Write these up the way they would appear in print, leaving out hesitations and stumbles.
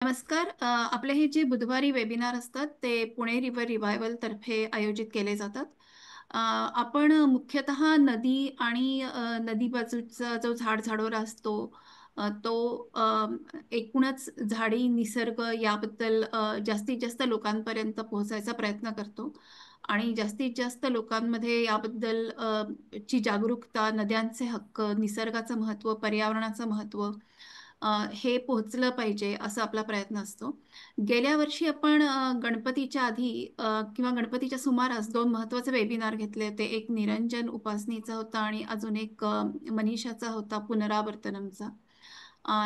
नमस्कार. आपले हे जे बुधवारी वेबिनार असतात ते पुणे रिव्हर रिव्हायवल तर्फे आयोजित केले जातात. आपण मुख्यतः नदी आणि नदी बाजूचा जो झाडझाडोरा असतो तो एकूणच झाडी निसर्ग याबद्दल जास्तीत जास्त लोकांपर्यंत पोहोचायचा प्रयत्न करतो आणि जास्तीत जास्त लोकांमध्ये याबद्दल ची जागरूकता, नद्यांचे हक्क, निसर्गाचं महत्त्व, पर्यावरणाचं महत्त्व हे पोहोचलं पाहिजे असा आपला प्रयत्न असतो. गेल्या वर्षी आपण गणपतीच्या आधी किंवा गणपतीच्या सुमारास दोन महत्त्वाचे वेबिनार घेतले होते. एक निरंजन उपासनीचा होता आणि अजून एक मनीषाचा होता, पुनरावर्तनमचा.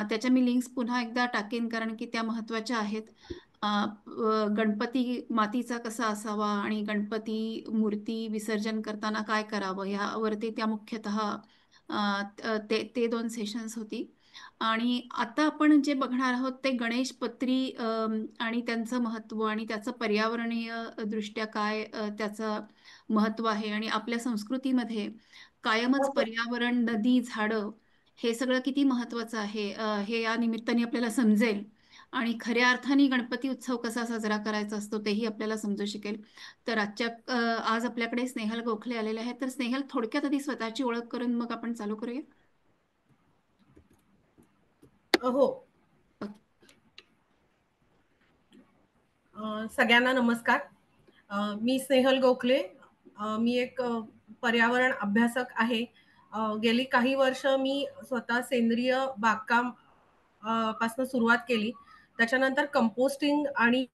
त्याच्या मी लिंक्स पुन्हा एकदा टाकेन कारण की त्या महत्त्वाच्या आहेत. गणपती मातीचा कसा असावा आणि गणपती मूर्ती विसर्जन करताना काय करावं ह्यावरती त्या मुख्यतः ते दोन सेशन्स होती. आणि आता आपण जे बघणार आहोत ते गणेश पत्री आणि त्यांचं महत्त्व आणि त्याचं पर्यावरणीय दृष्ट्या काय त्याचं महत्त्व आहे आणि आपल्या संस्कृतीमध्ये कायमच पर्यावरण, नदी, झाडं हे सगळं किती महत्त्वाचं आहे हे या निमित्ताने आपल्याला समजेल आणि खऱ्या अर्थाने गणपती उत्सव कसा साजरा करायचा असतो तेही आपल्याला समजू शकेल. तर आज आपल्याकडे स्नेहल गोखले आलेले आहेत. तर स्नेहल, थोडक्यात आधी स्वतःची ओळख करून मग आपण चालू करूया. हो. सगळ्यांना नमस्कार. मी स्नेहल गोखले. मी एक पर्यावरण अभ्यासक आहे. गेली काही वर्ष मी स्वतः सेंद्रिय बागकाम पासून सुरुवात केली. त्याच्यानंतर कंपोस्टिंग आणि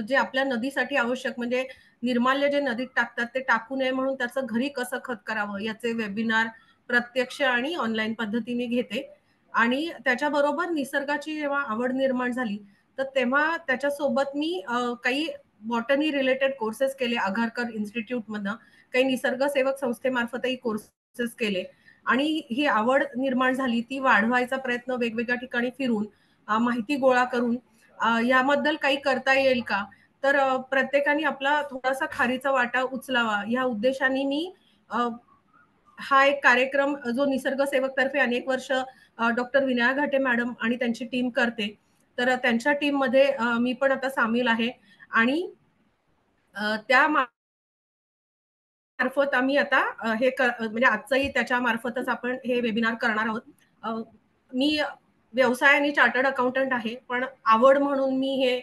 जे आपल्या नदीसाठी आवश्यक म्हणजे निर्माल्य जे नदीत टाकतात ते टाकू नये म्हणून त्याचं घरी कसं खत करावं याचे वेबिनार प्रत्यक्ष आणि ऑनलाईन पद्धतीने घेते. आणि त्याच्याबरोबर निसर्गाची जेव्हा आवड निर्माण झाली तर तेव्हा त्याच्यासोबत मी काही बॉटनी रिलेटेड कोर्सेस केले आघारकर इन्स्टिट्यूटमधनं. काही निसर्ग सेवक संस्थेमार्फतही कोर्सेस केले आणि ही आवड निर्माण झाली ती वाढवायचा प्रयत्न वेगवेगळ्या ठिकाणी फिरून माहिती गोळा करून याबद्दल काही करता येईल का, तर प्रत्येकाने आपला थोडासा खारीचा वाटा उचलावा या उद्देशाने मी हा एक कार्यक्रम जो निसर्ग सेवक तर्फे अनेक वर्ष डॉक्टर विनया घाटे मॅडम आणि त्यांची टीम करते. तर त्यांच्या टीम मध्ये मी पण आता सामील आहे आणि त्या मार्फत आम्ही आता म्हणजे आजचंही त्याच्या मार्फतच आपण हे वेबिनार करणार आहोत. मी व्यवसायाने चार्टर्ड अकाउंटंट आहे, पण आवड म्हणून मी हे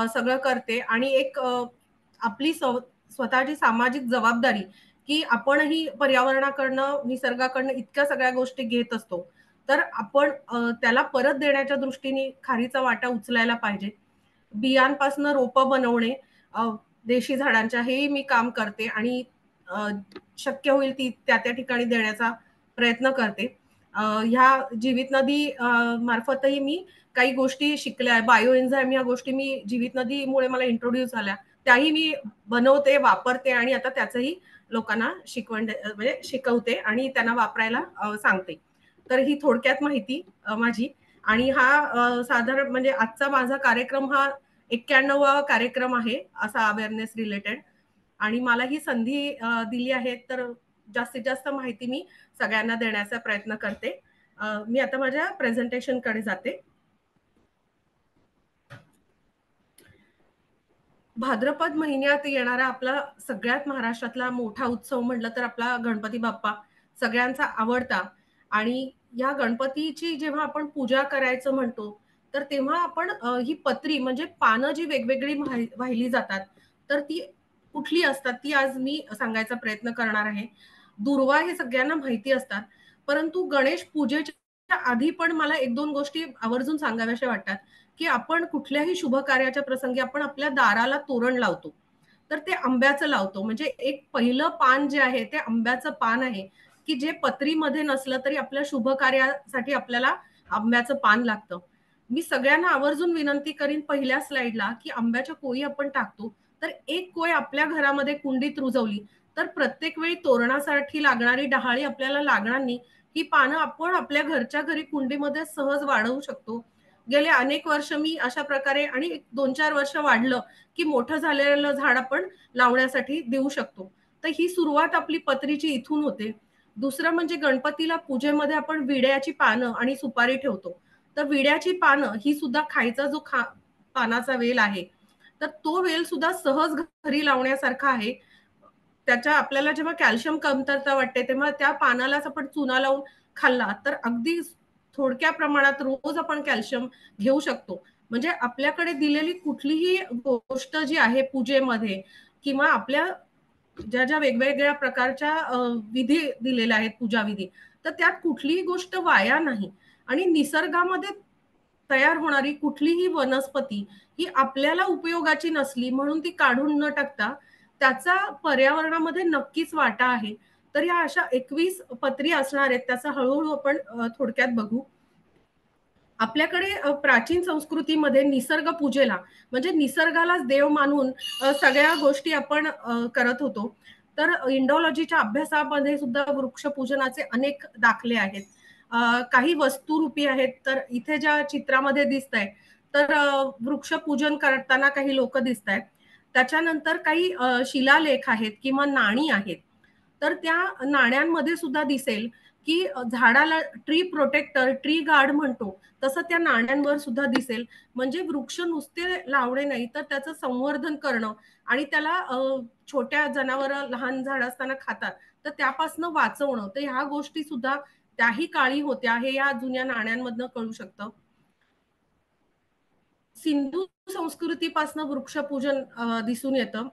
सगळं करते आणि एक आपली स्वतःची सामाजिक जबाबदारी की आपणही पर्यावरणाकडनं निसर्गाकडनं इतक्या सगळ्या गोष्टी घेत असतो तर आपण त्याला परत देण्याच्या दृष्टीने खारीचा वाटा उचलायला पाहिजे. बियांपासून रोपं बनवणे, देशी झाडांच्या, हेही मी काम करते आणि शक्य होईल ती त्या ठिकाणी देण्याचा प्रयत्न करते. ह्या जीवित नदी मार्फतही मी काही गोष्टी शिकल्या. बायो एन्झाईम ह्या गोष्टी मी जीवित नदीमुळे मला इंट्रोड्यूस झाल्या, त्याही मी बनवते, वापरते आणि आता त्याचंही लोकांना म्हणजे शिकवते आणि त्यांना वापरायला सांगते. तर ही थोडक्यात माहिती माझी. आणि हा साधारण म्हणजे आजचा माझा कार्यक्रम हा 91वा कार्यक्रम आहे असा अवेअरनेस रिलेटेड आणि मला ही संधी दिली आहे तर जास्तीत जास्त माहिती मी सगळ्यांना देण्याचा प्रयत्न करते. मी आता माझ्या प्रेझेंटेशन कडे जाते. भाद्रपद महिन्यात येणारा आपला सगळ्यात महाराष्ट्रातला मोठा उत्सव म्हटलं तर आपला गणपती बाप्पा सगळ्यांचा आवडता. आणि या गणपतीची जेव्हा आपण पूजा करायचं म्हणतो तर तेव्हा आपण ही पत्री म्हणजे पानं जी वेगवेगळी वाहिली जातात तर ती कुठली असतात ती आज मी सांगायचा प्रयत्न करणार आहे. दुर्वा हे सगळ्यांना माहिती असतात, परंतु गणेश पूजेच्या आधी पण मला एक दोन गोष्टी आवर्जून सांगाव्याशा वाटतात की आपण कुठल्याही शुभ कार्याच्या प्रसंगी आपण आपल्या दाराला तोरण लावतो तर ते आंब्याचं लावतो. म्हणजे एक पहिलं पान जे आहे ते आंब्याचं पान आहे की जे पत्रीमध्ये नसलं तरी आपल्या शुभ कार्यासाठी आपल्याला आंब्याचं पान लागतं. मी सगळ्यांना आवर्जून विनंती करीन पहिल्या स्लाइडला की आंब्याच्या कोळी आपण टाकतो तर एक कोय आपल्या घरामध्ये कुंडीत रुजवली तर प्रत्येक वेळी तोरणासाठी लागणारी डहाळी आपल्याला लागणार नाही. ही पानं आपण आपल्या घरच्या घरी कुंडीमध्ये सहज वाढवू शकतो. गेले अनेक वर्ष मी अशा प्रकारे आणि 2-4 वर्ष वाढलं की मोठं झालेलं झाड आपण लावण्यासाठी देऊ शकतो. तर ही सुरुवात आपली पत्रीची इथून होते. दुसरं म्हणजे गणपतीला पूजेमध्ये आपण विड्याची पानं आणि सुपारी ठेवतो. तर विड्याची पानं ही सुद्धा खायचा जो पानाचा वेल आहे, तर तो वेल सुद्धा सहज घरी लावण्यासारखा आहे. त्याच्या आपल्याला जेव्हा कॅल्शियम कमतरता वाटते तेव्हा त्या पानालाच आपण चुना लावून खाल्ला तर अगदी थोडक्या प्रमाणात रोज आपण कॅल्शियम घेऊ शकतो. म्हणजे आपल्याकडे दिलेली कुठलीही गोष्ट जी आहे पूजेमध्ये किंवा आपल्या ज्या ज्या वेगवेगळ्या प्रकारच्या विधी दिलेल्या आहेत पूजाविधी, तर त्यात कुठलीही गोष्ट वाया नाही. आणि निसर्गामध्ये तयार होणारी कुठलीही वनस्पती ही आपल्याला उपयोगाची नसली म्हणून ती काढून न टाकता त्याचा पर्यावरणामध्ये नक्कीच वाटा आहे. तर या अशा 21 पत्री असणार आहेत, त्याचा हळूहळू आपण थोडक्यात बघू. आपल्याकडे प्राचीन संस्कृतीमध्ये निसर्ग पूजेला म्हणजे निसर्गालाच देव मानून सगळ्या गोष्टी आपण करत होतो. तर इंडॉलॉजीच्या अभ्यासामध्ये सुद्धा वृक्षपूजनाचे अनेक दाखले आहेत. काही वस्तुरूपी आहेत, तर इथे ज्या चित्रामध्ये दिसतंय, तर वृक्षपूजन करताना काही लोकं दिसतायत. त्याच्यानंतर काही शिलालेख आहेत किंवा नाणी आहेत. तर त्या नाण्यांमध्ये सुद्धा दिसेल, की झाडाला ट्री प्रोटेक्टर, ट्री गार्ड म्हणतो, तसं त्या नाण्यांवर सुद्धा दिसेल. म्हणजे वृक्ष नुसते लावणे नाही, तर त्याचं संवर्धन करणं आणि त्याला छोट्या जनावरं, लहान झाडं असताना खातात, तर त्यापासून वाचवणं. तर ह्या गोष्टी सुद्धा त्याही काळी होत्या, हे या जुन्या नाण्यांमधनं कळू शकतं. सिंधू संस्कृतीपासून वृक्षपूजन दिसून येतं.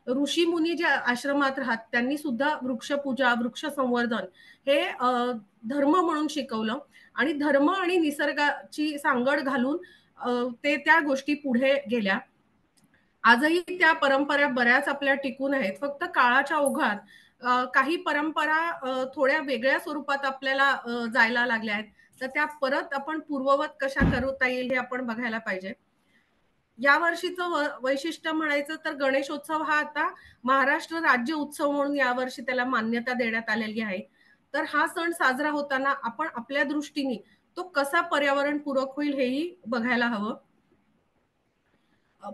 ऋषी मुनी जे आश्रमात राहत त्यांनी सुद्धा वृक्षपूजा, वृक्ष संवर्धन हे धर्म म्हणून शिकवलं आणि धर्म आणि निसर्गाची सांगड घालून ते त्या गोष्टी पुढे गेल्या. आजही त्या परंपरा बऱ्याच आपल्या टिकून आहेत. फक्त काळाच्या ओघात काही परंपरा थोड्या वेगळ्या स्वरूपात आपल्याला जायला लागल्या आहेत. तर त्या परत आपण पूर्ववत कशा करता येईल हे आपण बघायला पाहिजे. या वर्षीचं वैशिष्ट्य म्हणायचं तर गणेशोत्सव हा आता महाराष्ट्र राज्य उत्सव म्हणून यावर्षी त्याला मान्यता देण्यात आलेली आहे. तर हा सण साजरा होताना आपण आपल्या दृष्टीने तो कसा पर्यावरणपूरक होईल हेही बघायला हवं.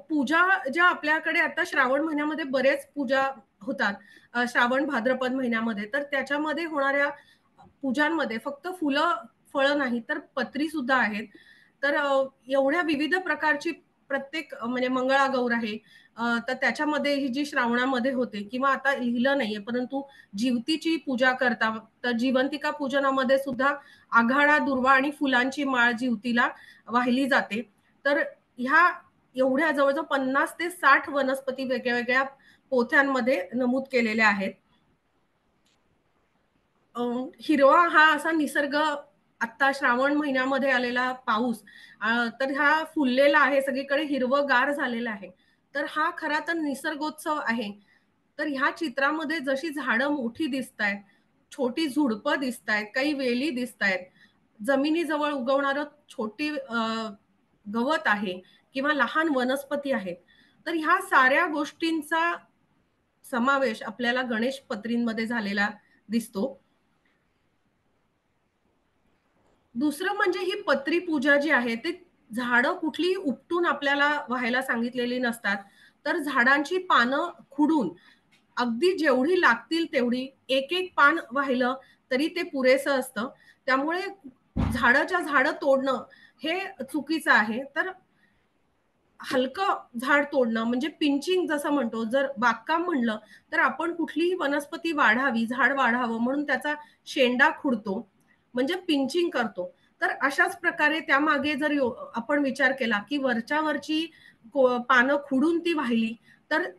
पूजा ज्या आपल्याकडे आता श्रावण महिन्यामध्ये बरेच पूजा होतात. श्रावण भाद्रपद महिन्यामध्ये तर त्याच्यामध्ये होणाऱ्या पूजांमध्ये फक्त फुलं, फळं नाही तर पत्री सुद्धा आहेत. तर एवढ्या विविध प्रकारची प्रत्येक म्हणजे मंगळागौर आहे. तर त्याच्यामध्ये ही जी श्रावणामध्ये होते किंवा आता लिहिलं नाहीये, परंतु जिवतीची पूजा करता. तर जिवंतिका पूजनामध्ये सुद्धा आघाडा, दुर्वा आणि फुलांची माळ जिवतीला वाहिली जाते. तर ह्या एवढ्या जवळ-जवळ 50 ते 60 वनस्पती वेगळ्या-वेगळ्या पोथ्यांमध्ये नमूद केलेल्या आहेत. हिरवा हा असा निसर्ग आता श्रावण महिन्यामध्ये आलेला पाऊस तर हा फुललेला आहे, सगळीकडे हिरवंगार झालेलं आहे. तर हा खरा तर निसर्गोत्सव आहे. तर ह्या चित्रामध्ये जशी झाडं मोठी दिसतायत, छोटी झुडपं दिसतायत, काही वेली दिसतायत, जमिनीजवळ उगवणारं छोटी गवत आहे किंवा लहान वनस्पती आहेत. तर ह्या साऱ्या गोष्टींचा समावेश आपल्याला गणेश पत्रींमध्ये झालेला दिसतो. दुसरं म्हणजे ही पत्री पूजा जी आहे, ते झाडं कुठलीही उपटून आपल्याला व्हायला सांगितलेली नसतात. तर झाडांची पानं खुडून अगदी जेवढी लागतील तेवढी एक-एक पान वाहिलं तरी ते पुरेसं असतं. त्यामुळे झाडाच्या झाडं तोडणं हे चुकीचं आहे. तर हलकं झाड तोडणं म्हणजे पिंचिंग जसं म्हणतो, जर बागकाम म्हणलं, तर आपण कुठलीही वनस्पती वाढावी, झाड वाढावं म्हणून त्याचा शेंडा खुडतो, म्हणजे पिंचिंग करतो. तर अशाच प्रकारे त्यामागे जर आपण विचार केला, की वरच्या वरची पानं खुडून ती वाहिली, तर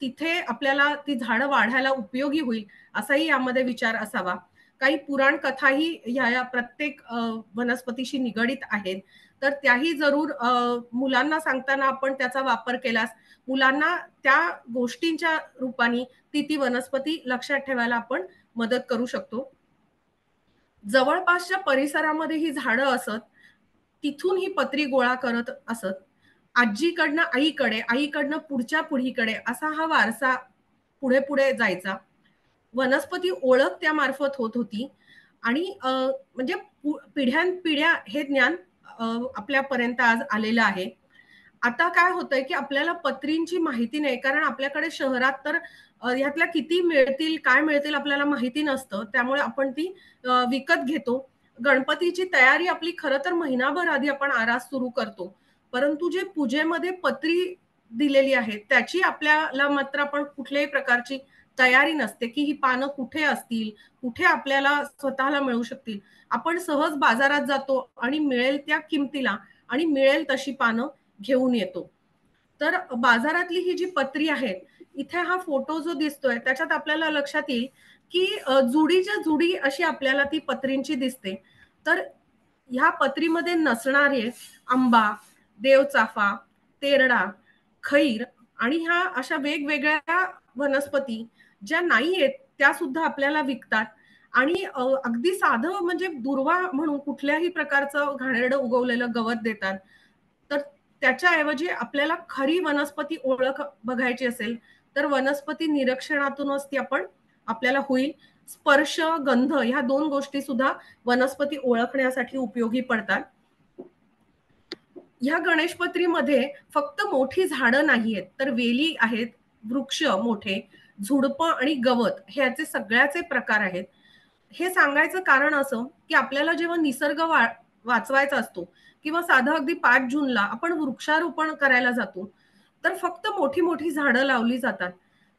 तिथे आपल्याला ती झाडं वाढायला उपयोगी होईल, असाही यामध्ये विचार असावा. काही पुराण कथाही ह्या प्रत्येक वनस्पतीशी निगडीत आहेत. तर त्याही जरूर मुलांना सांगताना आपण त्याचा वापर केल्यास मुलांना त्या गोष्टींच्या रूपाने ती वनस्पती लक्षात ठेवायला आपण मदत करू शकतो. जवळपासच्या परिसरामध्ये ही झाडं असत, तिथून ही पत्री गोळा करत असत. आजीकडनं आईकडे, आईकडनं पुढच्या पिढीकडे असा हा वारसा पुढे-पुढे जायचा. वनस्पती ओळख त्यामार्फत होत होती आणि म्हणजे पिढ्यानपिढ्या हे ज्ञान आपल्यापर्यंत आज आलेलं आहे. आता काय होतंय, की आपल्याला पत्रींची माहिती नाही कारण आपल्याकडे शहरात तर ह्यातल्या किती मिळतील, काय मिळतील आपल्याला माहिती नसतं. त्यामुळे आपण ती विकत घेतो. गणपतीची तयारी आपली खरं तर महिनाभर आधी आपण आरास सुरू करतो. परंतु जे पूजेमध्ये पत्री दिलेली आहे त्याची आपल्याला मात्र आपण कुठल्याही प्रकारची तयारी नसते की ही पानं कुठे असतील, कुठे आपल्याला स्वतःला मिळू शकतील. आपण सहज बाजारात जातो आणि मिळेल त्या किमतीला आणि मिळेल तशी पानं घेऊन येतो. तर बाजारातली ही जी पत्री आहे, इथे हा फोटो जो दिसतोय त्याच्यात आपल्याला लक्षात येईल की जुडीच्या जुडी अशी आपल्याला ती पत्रींची दिसते. तर ह्या पत्रीमध्ये नसणारे आंबा, देवचाफा, तेरडा, खैर आणि ह्या अशा वेगवेगळ्या वनस्पती ज्या नाहीयेत त्या सुद्धा आपल्याला विकतात. आणि अगदी साधं म्हणजे दुर्वा म्हणून कुठल्याही प्रकारचं घाणेरडं उगवलेलं गवत देतात. तर त्याच्याऐवजी आपल्याला खरी वनस्पती ओळख बघायची असेल तर वनस्पती निरीक्षणातूनच ती आपल्याला होईल. स्पर्श, गंध ह्या 2 गोष्टी सुद्धा वनस्पती ओळखण्यासाठी उपयोगी पडतात. ह्या गणेशपत्रीमध्ये फक्त मोठी झाडं नाहीयेत, तर वेली आहेत, वृक्ष मोठे, झुडपं आणि गवत ह्याचे सगळ्याचे प्रकार आहेत. हे सांगायचं कारण असं, की आपल्याला जेव्हा निसर्ग वाचवायचा असतो किंवा साधं अगदी 5 जूनला आपण वृक्षारोपण करायला जातो, तर फक्त मोठी-मोठी झाडं लावली जातात.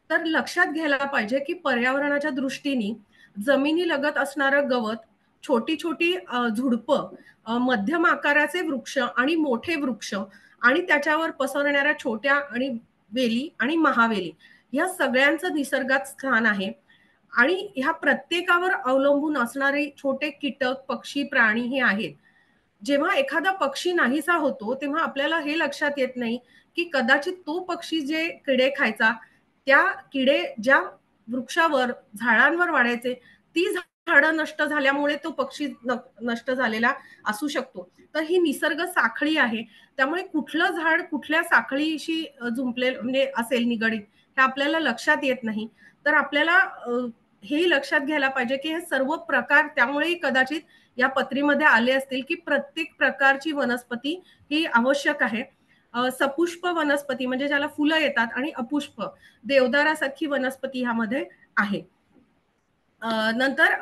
तर लक्षात घ्यायला पाहिजे, की पर्यावरणाच्या दृष्टीने जमिनीलगत असणारं गवत, छोटी-छोटी झुडपं, मध्यम आकाराचे वृक्ष आणि मोठे वृक्ष आणि त्याच्यावर पसरणाऱ्या छोट्या आणि वेली आणि महावेली या सगळ्यांचं निसर्गात स्थान आहे. आणि ह्या प्रत्येकावर अवलंबून असणारे छोटे कीटक, पक्षी, प्राणी हे आहेत. जेव्हा एखादा पक्षी नाहीसा होतो, तेव्हा आपल्याला हे लक्षात येत नाही, की कदाचित तो पक्षी जे किडे खायचा, त्या किडे ज्या वृक्षावर, झाडांवर वाढायचे, ती झाडं नष्ट झाल्यामुळे तो पक्षी नष्ट झालेला असू शकतो. तर ही निसर्ग साखळी आहे. त्यामुळे कुठलं झाड कुठल्या साखळीशी जुंपलेलं म्हणजे असेल निगडीत, हे आपल्याला लक्षात येत नाही. तर आपल्याला हेही लक्षात घ्यायला पाहिजे, की हे सर्व प्रकार त्यामुळेही कदाचित या पत्रीमध्ये आले असतील, की प्रत्येक प्रकारची वनस्पती ही आवश्यक आहे. सपुष्प वनस्पती म्हणजे ज्याला फुलं येतात आणि अपुष्प देवदारासारखी वनस्पती ह्यामध्ये आहे. नंतर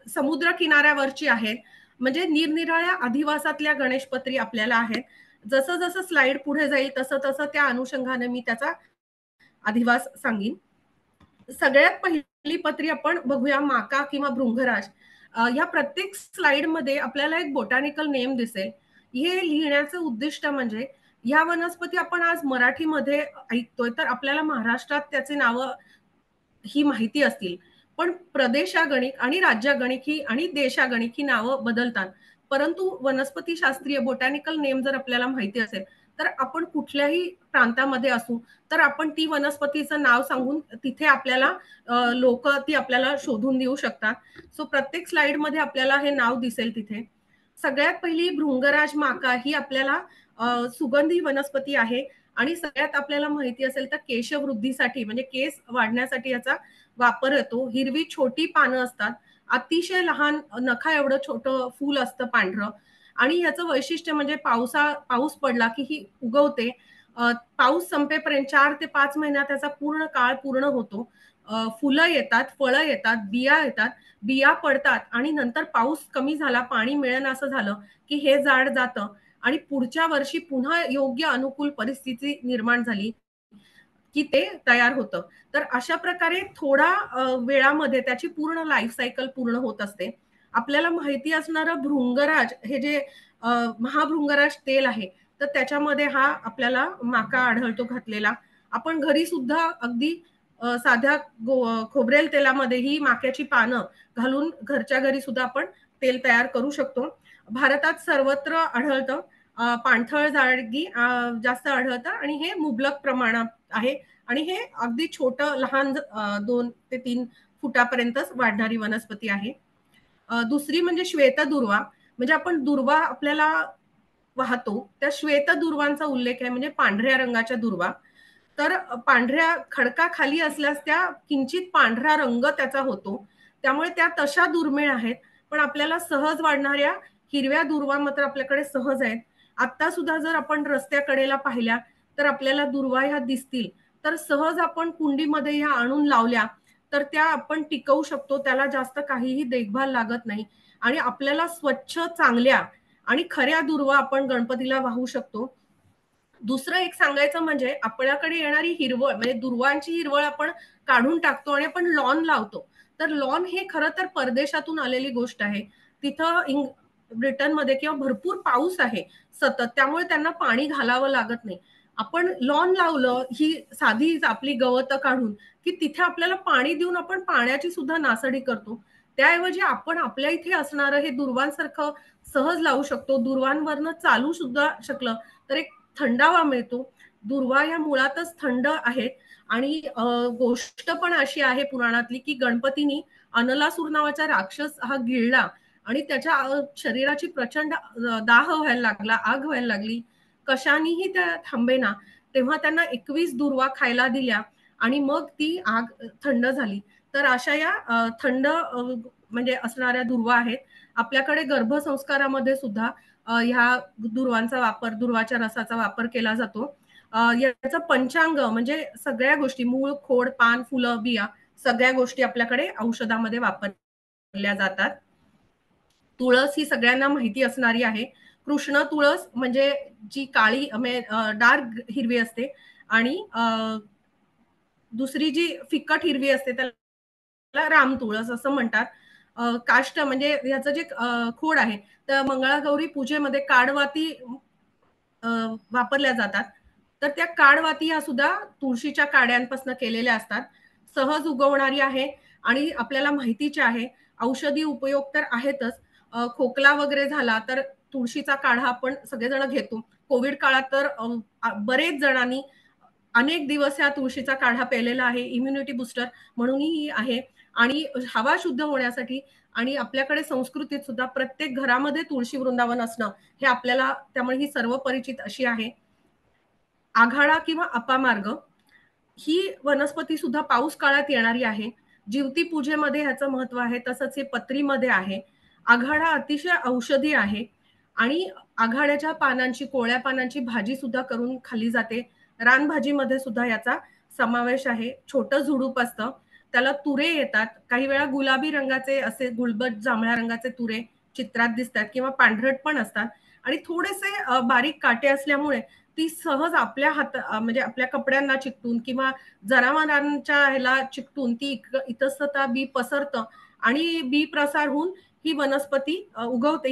समुद्र किनाऱ्यावरची आहेत. म्हणजे निरनिराळ्या अधिवासातल्या गणेशपत्री आपल्याला आहेत. जसं-जसं स्लाईड पुढे जाईल तसं-तसं त्या अनुषंगाने मी त्याचा अधिवास सांगीन. सगळ्यात पहिली पत्री आपण बघूया माका किंवा भृंगराज. या प्रत्येक स्लाइडमध्ये आपल्याला एक बोटॅनिकल नेम दिसेल. हे लिहिण्याचं उद्दिष्ट म्हणजे या वनस्पती आपण आज मराठीमध्ये ऐकतोय तर आपल्याला महाराष्ट्रात त्याची नावं ही माहिती असतील. पण प्रदेशागणिक आणि राज्यागणिक ही आणि देशागणिक ही नावं बदलतात. परंतु वनस्पतीशास्त्रीय बोटॅनिकल नेम जर आपल्याला माहिती असेल, तर आपण कुठल्याही प्रांतामध्ये असू, तर आपण ती वनस्पतीचं नाव सांगून तिथे आपल्याला लोकं ती आपल्याला शोधून देऊ शकतात. सो प्रत्येक स्लाइडमध्ये आपल्याला हे नाव दिसेल तिथे. सगळ्यात पहिली भृंगराज माका ही आपल्याला सुगंधी वनस्पती आहे आणि सगळ्यात आपल्याला माहिती असेल तर केशवृद्धीसाठी म्हणजे केस वाढण्यासाठी याचा वापर होतो. हिरवी छोटी पानं असतात. अतिशय लहान नखा एवढं छोटं फूल असतं पांढरं आणि ह्याचं वैशिष्ट्य म्हणजे पाऊस पडला की ही उगवते. पाऊस संपेपर्यंत 4 ते 5 महिन्यात त्याचा पूर्ण काळ पूर्ण होतो. फुलं येतात, फळं येतात, बिया येतात, बिया पडतात आणि नंतर पाऊस कमी झाला, पाणी मिळेनासं झालं, की हे झाड जातं आणि पुढच्या वर्षी पुन्हा योग्य अनुकूल परिस्थिती निर्माण झाली, की ते तयार होतं. तर अशा प्रकारे थोडा वेळामध्ये त्याची पूर्ण लाईफ सायकल पूर्ण होत असते. आपल्याला माहिती असणारं भृंगराज हे जे महाभृंगराज तेल आहे, तर त्याच्यामध्ये हा आपल्याला माका आढळतो घातलेला. आपण घरी सुद्धा अगदी साध्या खोबरेल तेलामध्ये ही माक्याची पानं घालून घरच्या घरी सुद्धा आपण तेल तयार करू शकतो. भारतात सर्वत्र आढळतं. पाणथळ जागी जास्त आढळतं आणि हे मुबलक प्रमाणात आहे आणि हे अगदी छोटं लहान 2 ते 3 फुटापर्यंतच वाढणारी वनस्पती आहे. दुसरी म्हणजे श्वेतदुर्वा. म्हणजे आपण दुर्वा आपल्याला वाहतो. त्या श्वेतदुर्वांचा उल्लेख आहे म्हणजे पांढऱ्या रंगाच्या दुर्वा. तर पांढऱ्या खडकाखाली असल्यास त्या किंचित पांढरा रंग त्याचा होतो. त्यामुळे त्या तशा दुर्मिळ आहेत. पण आपल्याला सहज वाढणाऱ्या हिरव्या दुर्वा मात्र आपल्याकडे सहज आहेत. आता सुद्धा जर आपण रस्त्याकडेला पाहिल्या, तर आपल्याला दुर्वा ह्या दिसतील. तर सहज आपण कुंडीमध्ये ह्या आणून लावल्या, तर त्या आपण टिकवू शकतो. त्याला जास्त काहीही देखभाल लागत नाही आणि आपल्याला स्वच्छ, चांगल्या आणि खऱ्या दुर्वा आपण गणपतीला वाहू शकतो. दुसरं एक सांगायचं म्हणजे आपल्याकडे येणारी हिरवळ म्हणजे दुर्वांची हिरवळ आपण काढून टाकतो आणि आपण लॉन लावतो. तर लॉन हे खरं तर परदेशातून आलेली गोष्ट आहे. तिथं ब्रिटनमध्ये किंवा भरपूर पाऊस आहे सतत, त्यामुळे त्यांना पाणी घालावं लागत नाही. आपण लॉन लावलं ही साधी आपली गवतं काढून, की तिथे आपल्याला पाणी देऊन आपण पाण्याची सुद्धा नासडी करतो. त्याऐवजी आपण आपल्या इथे असणारं हे दुर्वांसारखं सहज लावू शकतो. दुर्वांवरनं चालू सुद्धा शकलं तर एक थंडावा मिळतो. दुर्वा या मुळातच थंड आहेत आणि गोष्ट पण अशी आहे पुराणातली, की गणपतीनी अनलासूर नावाचा राक्षस हा गिळला आणि त्याच्या शरीराची प्रचंड दाह व्हायला लागला, आग व्हायला लागली. कशानेही त्या थांबेना. तेव्हा त्यांना 21 दुर्वा खायला दिल्या आणि मग ती आग थंड झाली. तर अशा या थंड म्हणजे असणाऱ्या दुर्वा आहेत. आपल्याकडे गर्भसंस्कारामध्ये सुद्धा ह्या दुर्वांचा वापर, दुर्वाच्या रसाचा वापर केला जातो. याचं पंचांग म्हणजे सगळ्या गोष्टी मूळ, खोड, पान, फुलं, बिया सगळ्या गोष्टी आपल्याकडे औषधामध्ये वापरल्या जातात. तुळस ही सगळ्यांना माहिती असणारी आहे. कृष्ण तुळस म्हणजे जी काळी डार्क हिरवी असते आणि दुसरी जी फिकट हिरवी असते त्याला राम तुळस असं म्हणतात. काष्ट म्हणजे ह्याचं जे खोड आहे, तर मंगळागौरी पूजेमध्ये काडवाती वापरल्या जातात. तर त्या काडवाती ह्या सुद्धा तुळशीच्या काड्यांपासून केलेल्या असतात. सहज उगवणारी आहे आणि आपल्याला माहितीची आहे. औषधी उपयोग तर आहेतच. खोकला वगैरे झाला तर तुळशीचा काढा आपण सगळेजण घेतो. कोविड काळात तर बरेच जणांनी अनेक दिवस या तुळशीचा काढा प्यायलेला आहे. इम्युनिटी बूस्टर म्हणूनही आहे आणि हवा शुद्ध होण्यासाठी आणि आपल्याकडे संस्कृतीत सुद्धा प्रत्येक घरामध्ये तुळशी वृंदावन असणं हे आपल्याला त्यामुळे ही सर्व परिचित अशी आहे. आघाडा किंवा अपामार्ग ही वनस्पती सुद्धा पाऊस काळात येणारी आहे. जिवती पूजेमध्ये ह्याचं महत्व आहे. तसंच हे पत्रीमध्ये आहे. आघाडा अतिशय औषधी आहे आणि आघाड्याच्या पानांची, कोवळ्या पानांची भाजी सुद्धा करून खाल्ली जाते. रानभाजीमध्ये सुद्धा याचा समावेश आहे. छोटं झुडूप असतं. त्याला तुरे येतात. काही वेळा गुलाबी रंगाचे असे गुळबट जांभळ्या रंगाचे तुरे चित्रात दिसतात किंवा पांढरट पण असतात आणि थोडेसे बारीक काटे असल्यामुळे ती सहज आपल्या म्हणजे आपल्या कपड्यांना चिकटून किंवा जनावरांच्या ह्याला चिकटून ती इतस्ततः बी पसरतं आणि बी प्रसार होऊन ही वनस्पती उगवते.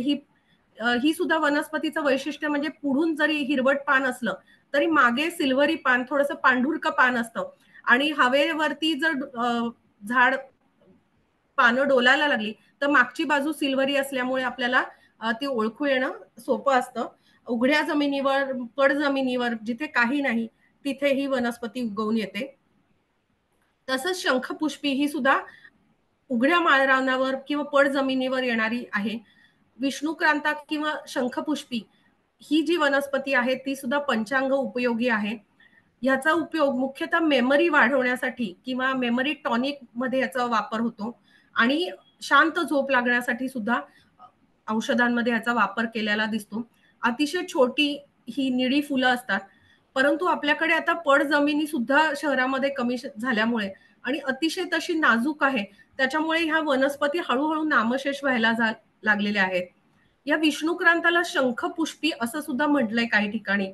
ही सुद्धा वनस्पतीचं वैशिष्ट्य म्हणजे पुढून जरी हिरवट पान असलं तरी मागे सिल्वरी पान थोडंसं पांढुरकं पान असतं आणि हवेवरती जर झाड पानं डोलायला लागली तर मागची बाजू सिल्वरी असल्यामुळे आपल्याला ती ओळखू येणं सोपं असतं. उघड्या जमिनीवर, पड जमिनीवर जिथे काही नाही तिथे ही वनस्पती उगवून येते. तसंच शंखपुष्पी ही सुद्धा उघड्या माळरानावर किंवा पड जमिनीवर येणारी आहे. विष्णुक्रांता किंवा शंखपुष्पी ही जी वनस्पती आहे ती सुद्धा पंचांग उपयोगी आहे. ह्याचा उपयोग मुख्यतः मेमरी वाढवण्यासाठी किंवा मेमरी टॉनिक मध्ये याचा वापर होतो आणि शांत झोप लागण्यासाठी सुद्धा औषधांमध्ये याचा वापर केलेला दिसतो. अतिशय छोटी ही निळी फुलं असतात. परंतु आपल्याकडे आता पड जमिनी सुद्धा शहरामध्ये कमी झाल्यामुळे आणि अतिशय तशी नाजूक आहे. त्याच्यामुळे ह्या वनस्पती हळू नामशेष व्हायला लागलेल्या आहेत. या विष्णुक्रांताला शंखपुष्पी असं सुद्धा म्हटलंय काही ठिकाणी.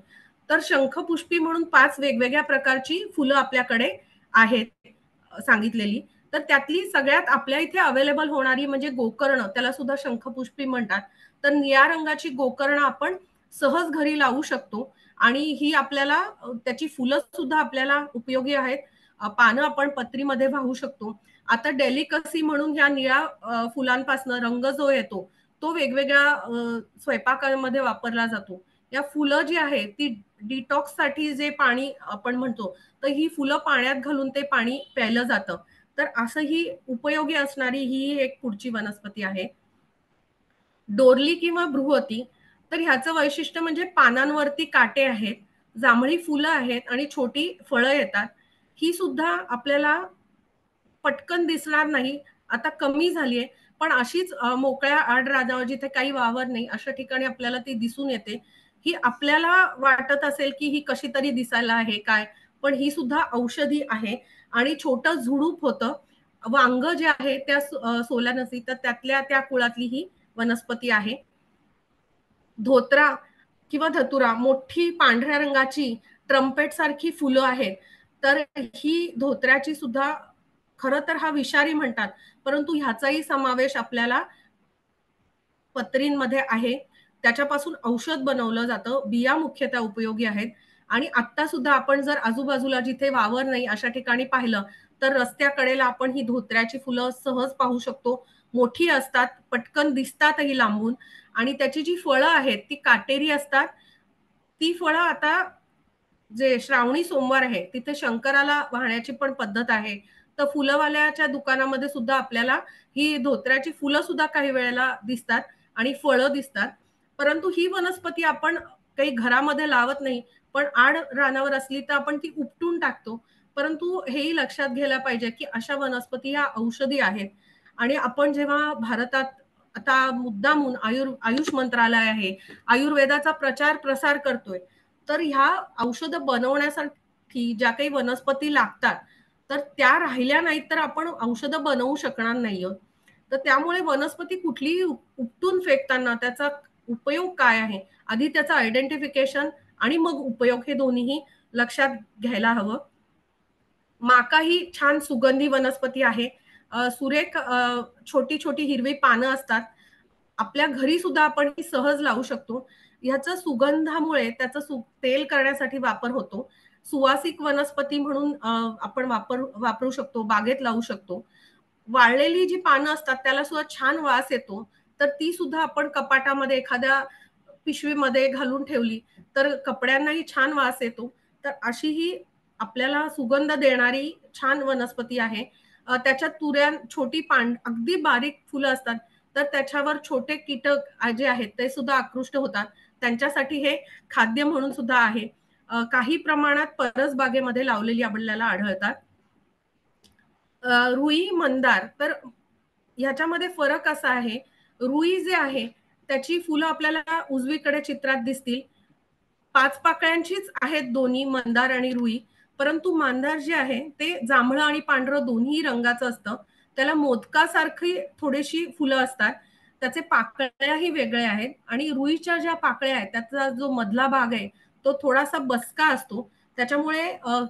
तर शंखपुष्पी म्हणून 5 वेगवेगळ्या प्रकारची फुलं आपल्याकडे आहेत सांगितलेली. तर त्यातली सगळ्यात आपल्या इथे अवेलेबल होणारी म्हणजे गोकर्ण, त्याला सुद्धा शंखपुष्पी म्हणतात. तर निळ्या रंगाची गोकर्ण आपण सहज घरी लावू शकतो आणि ही आपल्याला त्याची फुलं सुद्धा आपल्याला उपयोगी आहेत. पानं आपण पत्रीमध्ये वाहू शकतो. आता डेलिकसी म्हणून ह्या निळ्या फुलांपासून रंग जो येतो तो वेगवेगळ्या स्वयंपाकामध्ये वापरला जातो. या फुलं जी आहे ती डिटॉक्स साठी जे पाणी आपण म्हणतो तर ही फुलं पाण्यात घालून ते पाणी प्यायलं जातं. तर असं ही उपयोगी असणारी ही एक पुढची वनस्पती आहे. डोरली किंवा बृहती तर ह्याचं वैशिष्ट्य म्हणजे पानांवरती काटे आहेत, जांभळी फुलं आहेत आणि छोटी फळं येतात. ही सुद्धा आपल्याला पटकन दिसणार नाही. आता कमी झालीये. पण अशीच मोकळ्या आडरानावर जिथे काही वावर नाही अशा ठिकाणी आपल्याला ती दिसून येते. ही आपल्याला वाटत असेल की ही कशी तरी दिसायला आहे काय, पण ही सुद्धा औषधी आहे आणि छोटं झुडूप होतं. वांग जे आहे त्या सोलानसी तर त्यातल्या त्या कुळातली ही वनस्पती आहे. धोत्रा किंवा धतुरा मोठी पांढऱ्या रंगाची ट्रम्पेट सारखी फुलं आहेत. तर ही धोत्र्याची सुद्धा खरं तर हा विषारी म्हणतात, परंतु ह्याचाही समावेश आपल्याला पत्रींमध्ये आहे. त्याच्यापासून औषध बनवलं जातं. बिया मुख्यतः उपयोगी आहेत आणि आत्ता सुद्धा आपण जर आजूबाजूला जिथे वावर नाही अशा ठिकाणी पाहिलं, तर रस्त्याकडेला आपण ही धोत्र्याची फुलं सहज पाहू शकतो. मोठी असतात, पटकन दिसतातही लांबून आणि त्याची जी फळं आहेत ती काटेरी असतात. ती फळं आता जे श्रावणी सोमवार आहे तिथे शंकराला वाहण्याची पण पद्धत आहे. तर फुलवाल्याच्या दुकानामध्ये सुद्धा आपल्याला ही धोत्र्याची फुलं सुद्धा काही वेळेला दिसतात आणि फळं दिसतात. परंतु ही वनस्पती आपण काही घरामध्ये लावत नाही, पण आड रानावर असली तर आपण ती उपटून टाकतो. परंतु हेही लक्षात घ्यायला पाहिजे की अशा वनस्पती ह्या औषधी आहेत आणि आपण जेव्हा भारतात आता मुद्दामून आयुष मंत्रालय आहे, आयुर्वेदाचा प्रचार प्रसार करतोय, तर ह्या औषधं बनवण्यासाठी ज्या काही वनस्पती लागतात, तर त्या राहिल्या नाहीत तर आपण औषधं बनवू शकणार नाही आहोत. तर त्यामुळे वनस्पती कुठलीही उपटून फेकताना त्याचा उपयोग काय आहे, आधी त्याचं आयडेंटिफिकेशन आणि मग उपयोग हे दोन्हीही लक्षात घ्यायला हवं. माका ही छान सुगंधी वनस्पती आहे. सुरेख छोटी छोटी हिरवी पानं असतात. आपल्या घरी सुद्धा आपण ही सहज लावू शकतो. ह्याचा सुगंधामुळे त्याचं तेल करण्यासाठी वापर होतो. सुवासिक वनस्पती म्हणून आपण वापरू शकतो, बागेत लावू शकतो. वाळलेली जी पानं असतात त्याला सुद्धा छान वास येतो. तर ती सुद्धा आपण कपाटामध्ये एखाद्या पिशवीमध्ये घालून ठेवली तर कपड्यांनाही छान वास येतो. तर अशी ही आपल्याला सुगंध देणारी छान वनस्पती आहे. त्याच्यात तुऱ्या छोटी अगदी बारीक फुलं असतात. तर त्याच्यावर छोटे कीटक जे आहेत ते सुद्धा आकृष्ट होतात. त्यांच्यासाठी हे खाद्य म्हणून सुद्धा आहे. काही प्रमाणात परसबागेमध्ये लावलेली आपल्याला आढळतात. रुई, मंदार तर ह्याच्यामध्ये फरक असा आहे, रुई जे आहे त्याची फुलं आपल्याला उजवीकडे चित्रात दिसतील. 5 पाकळ्यांचीच आहेत दोन्ही मंदार आणि रुई. परंतु मंदार जे आहे ते जांभळं आणि पांढरं दोन्ही रंगाचं असतं. त्याला मोदकासारखी थोडीशी फुलं असतात. त्याचे पाकळ्याही वेगळ्या आहेत आणि रुईच्या ज्या पाकळ्या आहेत त्याचा जो मधला भाग आहे तो थोडासा बसका असतो. त्याच्यामुळे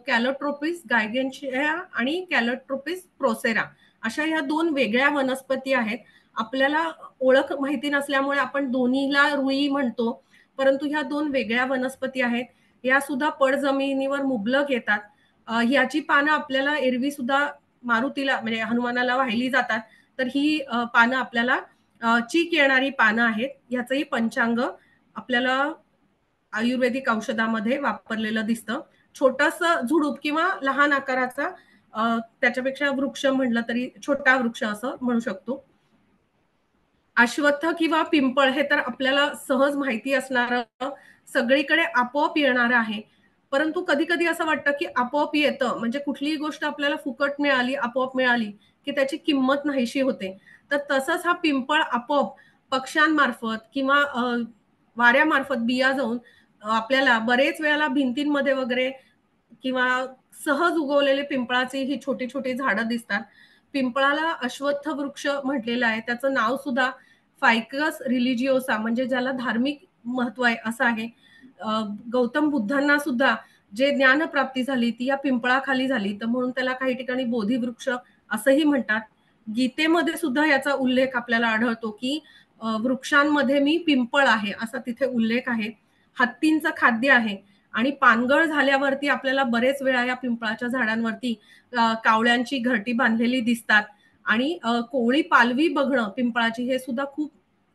कॅलोट्रोपिस गायगेन्शिया आणि कॅलोट्रोपिस प्रोसेरा अशा ह्या 2 वेगळ्या वनस्पती आहेत. आपल्याला ओळख माहिती नसल्यामुळे आपण दोन्हीला रुई म्हणतो. परंतु ह्या 2 वेगळ्या वनस्पती आहेत. या सुद्धा पडजमिनीवर मुबलक येतात. ह्याची पानं आपल्याला एरवी सुद्धा मारुतीला म्हणजे हनुमानाला वाहिली जातात. तर ही पानं आपल्याला चीक येणारी पानं आहेत. ह्याचंही पंचांग आपल्याला आयुर्वेदिक औषधामध्ये वापरलेलं दिसतं. छोटंसं झुडूप किंवा लहान आकाराचा त्याच्यापेक्षा वृक्ष म्हटलं तरी छोटा वृक्ष असं म्हणू शकतो. अश्वत्थ किंवा पिंपळ हे तर आपल्याला सहज माहिती असणारं, सगळीकडे आपोआप येणारं आहे. परंतु कधी-कधी असं वाटतं, की आपोआप येतं म्हणजे कुठलीही गोष्ट आपल्याला फुकट मिळाली, आपोआप मिळाली, की त्याची किंमत नाहीशी होते. तर तसंच हा पिंपळ आपोआप पक्ष्यांमार्फत किंवा वाऱ्यामार्फत बिया जाऊन आपल्याला बरेच वेळेला भिंतींमध्ये वगैरे किंवा सहज उगवलेले पिंपळाची ही छोटी-छोटी झाडं दिसतात. पिंपळाला अश्वत्थ वृक्ष म्हटलेलं आहे. त्याचं नाव सुद्धा फायकस रिलिजिओसा म्हणजे ज्याला धार्मिक महत्व आहे असं आहे. गौतम बुद्धांना सुद्धा जे ज्ञानप्राप्ती झाली ती या पिंपळाखाली झाली. तर म्हणून त्याला काही ठिकाणी बोधिवृक्ष असंही म्हणतात. गीतेमध्ये सुद्धा याचा उल्लेख आपल्याला आढळतो, की वृक्षांमध्ये मी पिंपळ आहे असा तिथे उल्लेख आहे. हत्तींचं खाद्य आहे आणि पानगळ झाल्यावरती आपल्याला बरेच वेळा या पिंपळाच्या झाडांवरती कावळ्यांची घरटी बांधलेली दिसतात आणि कोवळी पालवी बघणं पिंपळाची हे सुद्धा खूप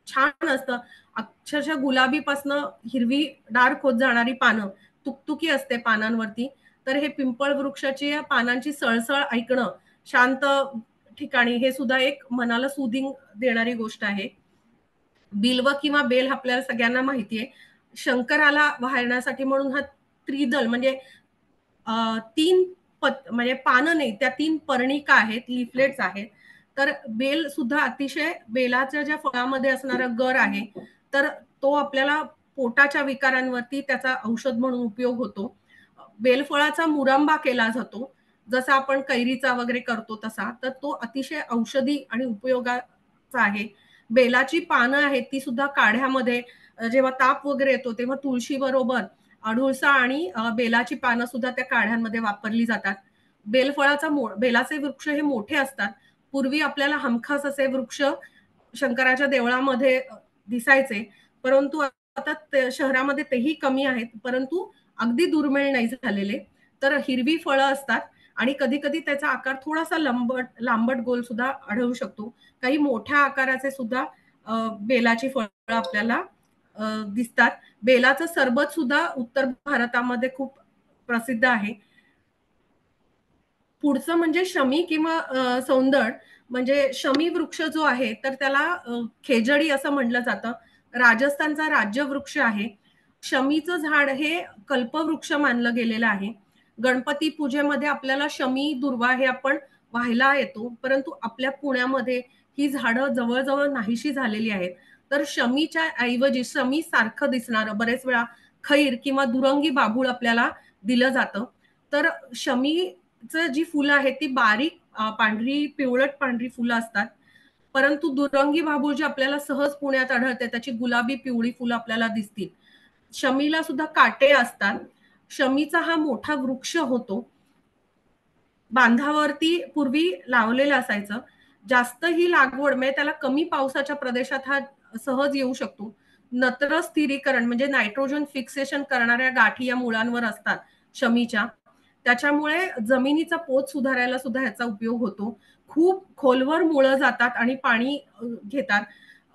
छान असतं. अक्षरशः गुलाबीपासनं हिरवी डार्क होत जाणारी पानं, तुकतुकी असते पानांवरती. तर हे पिंपळ वृक्षाची या पानांची सळसळ ऐकणं शांत ठिकाणी हे सुद्धा एक मनाला सुदिंग देणारी गोष्ट आहे. बिल्व किंवा बेल आपल्याला सगळ्यांना माहिती आहे. शंकराला वाहण्यासाठी म्हणून हा त्रिदल म्हणजे 3 म्हणजे पानं नाही, त्या 3 पर्णिका आहेत, लिफलेट्स आहेत. तर बेल सुद्धा अतिशय बेलाच्या ज्या फळामध्ये असणारा गर आहे, तर तो आपल्याला पोटाच्या विकारांवरती त्याचा औषध म्हणून उपयोग होतो. बेलफळाचा मुरंबा केला जातो. जसा आपण कैरीचा वगैरे करतो तसा. तर तो अतिशय औषधी आणि उपयोगाचा आहे. बेलाची पानं आहेत ती सुद्धा काढ्यामध्ये जेव्हा ताप वगैरे येतो तेव्हा तुळशी बरोबर अडुळसा आणि बेलाची पानं सुद्धा त्या काढ्यांमध्ये वापरली जातात. बेलाचे वृक्ष हे मोठे असतात. पूर्वी आपल्याला हमखास असे वृक्ष शंकराच्या देवळामध्ये दिसायचे, परंतु आता शहरामध्ये तेही कमी आहेत, परंतु अगदी दुर्मिळ नाही झालेले. तर हिरवी फळं असतात आणि कधी-कधी त्याचा आकार थोडासा लांबट गोल सुद्धा आढळू शकतो. काही मोठ्या आकाराचे सुद्धा बेलाची फळं आपल्याला दिसतात. बेलाचं सरबत सुद्धा उत्तर भारतामध्ये खूप प्रसिद्ध आहे. पुढचं म्हणजे शमी किंवा सौंदळ म्हणजे शमी वृक्ष जो आहे तर त्याला खेजडी असं म्हटलं जातं. राजस्थानचा राज्य वृक्ष आहे. शमीचं झाड हे कल्पवृक्ष मानलं गेलेलं आहे. गणपती पूजेमध्ये आपल्याला शमी दुर्वा हे आपण वाहायला येतो, परंतु आपल्या पुण्यामध्ये ही झाडं जवळ नाहीशी झालेली आहेत. तर शमीच्या ऐवजी शमी सारखं दिसणारं बरेच वेळा खैर किंवा दुरंगी बाभूळ आपल्याला दिलं जातं. तर शमीचं जी फुलं आहेत ती बारीक पांढरी पिवळट पांढरी फुलं असतात. परंतु दुरंगी बाभूळ जी आपल्याला सहज पुण्यात आढळते त्याची गुलाबी पिवळी फुलं आपल्याला दिसतील. शमीला सुद्धा काटे असतात. शमीचा हा मोठा वृक्ष होतो. बांधावरती पूर्वी लावलेलं असायचं. जास्त ही लागवड म्हणजे त्याला कमी पावसाच्या प्रदेशात हा सहज येऊ शकतो. नत्र स्थिरीकरण म्हणजे नायट्रोजन फिक्सेशन करणाऱ्या गाठी या मुळांवर असतात शमीच्या. त्याच्यामुळे जमिनीचा पोत सुधारायला सुद्धा ह्याचा उपयोग होतो. खूप खोलवर मुळं जातात आणि पाणी घेतात.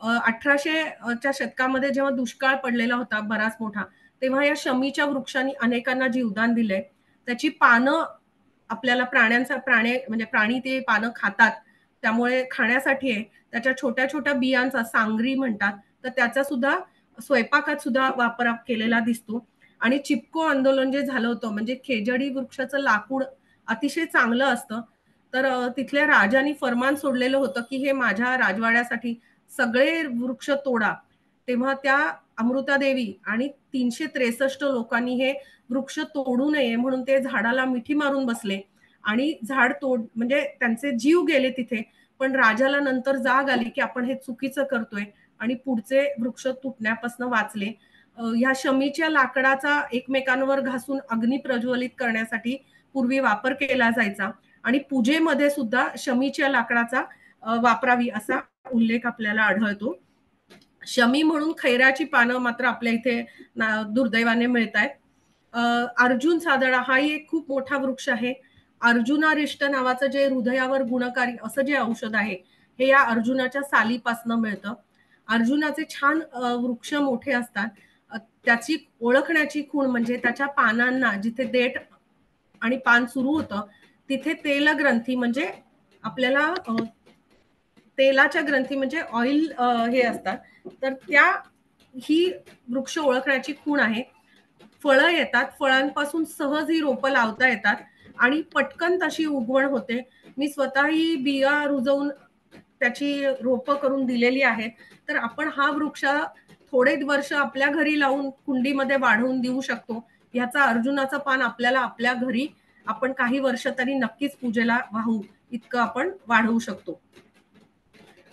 1800च्या शतकामध्ये जेव्हा दुष्काळ पडलेला होता बराच मोठा, तेव्हा या शमीच्या वृक्षांनी अनेकांना जीवदान दिलंय. त्याची पानं आपल्याला म्हणजे प्राणी ते पानं खातात. त्यामुळे खाण्यासाठी आहे. त्याच्या छोट्या-छोट्या बियांचा सांगरी म्हणतात. तर त्याचा सुद्धा स्वयंपाकात सुद्धा वापर केलेला दिसतो. आणि चिपको आंदोलन जे झालं होतं म्हणजे खेजडी वृक्षाचं लाकूड अतिशय चांगलं असतं. तर तिथल्या राजांनी फर्मान सोडलेलं होतं, की हे माझ्या राजवाड्यासाठी सगळे वृक्ष तोडा. तेव्हा त्या अमृतादेवी आणि 363 लोकांनी हे वृक्ष तोडू नये म्हणून ते झाडाला मिठी मारून बसले आणि झाड तोड म्हणजे त्यांचे जीव गेले तिथे. पण राजाला नंतर जाग आली, की आपण हे चुकीचं करतोय आणि पुढचे वृक्ष तुटण्यापासून वाचले. ह्या शमीच्या लाकडाचा एकमेकांवर घासून अग्नी प्रज्वलित करण्यासाठी पूर्वी वापर केला जायचा आणि पूजेमध्ये सुद्धा शमीच्या लाकडाचा वापरावी असा उल्लेख आपल्याला आढळतो. शमी म्हणून खैराची पानं मात्र आपल्या इथे दुर्दैवाने मिळतायत. अर्जुन सादळा हाही एक खूप मोठा वृक्ष आहे. अर्जुनारिष्ट नावाचं जे हृदयावर गुणकारी असं जे औषध आहे, हे या अर्जुनाच्या सालीपासनं मिळतं. अर्जुनाचे छान वृक्ष मोठे असतात. त्याची ओळखण्याची खूण म्हणजे त्याच्या पानांना जिथे देठ आणि पान सुरू होतं, तिथे तेलग्रंथी म्हणजे आपल्याला तेलाच्या ग्रंथी म्हणजे ऑइल हे असतात. तर ही वृक्ष ओळखण्याची खूण आहे. फळं येतात. फळांपासून सहज ही रोपं लावता येतात आणि पटकन तशी उगवण होते. मी स्वतःही बिया रुजवून त्याची रोपं करून दिलेली आहेत. तर आपण हा वृक्ष थोडे वर्ष आपल्या घरी लावून कुंडीमध्ये वाढवून देऊ शकतो. ह्याचा अर्जुनाचं पान आपल्याला आपल्या घरी आपण काही वर्ष तरी नक्कीच पूजेला वाहू इतकं आपण वाढवू शकतो.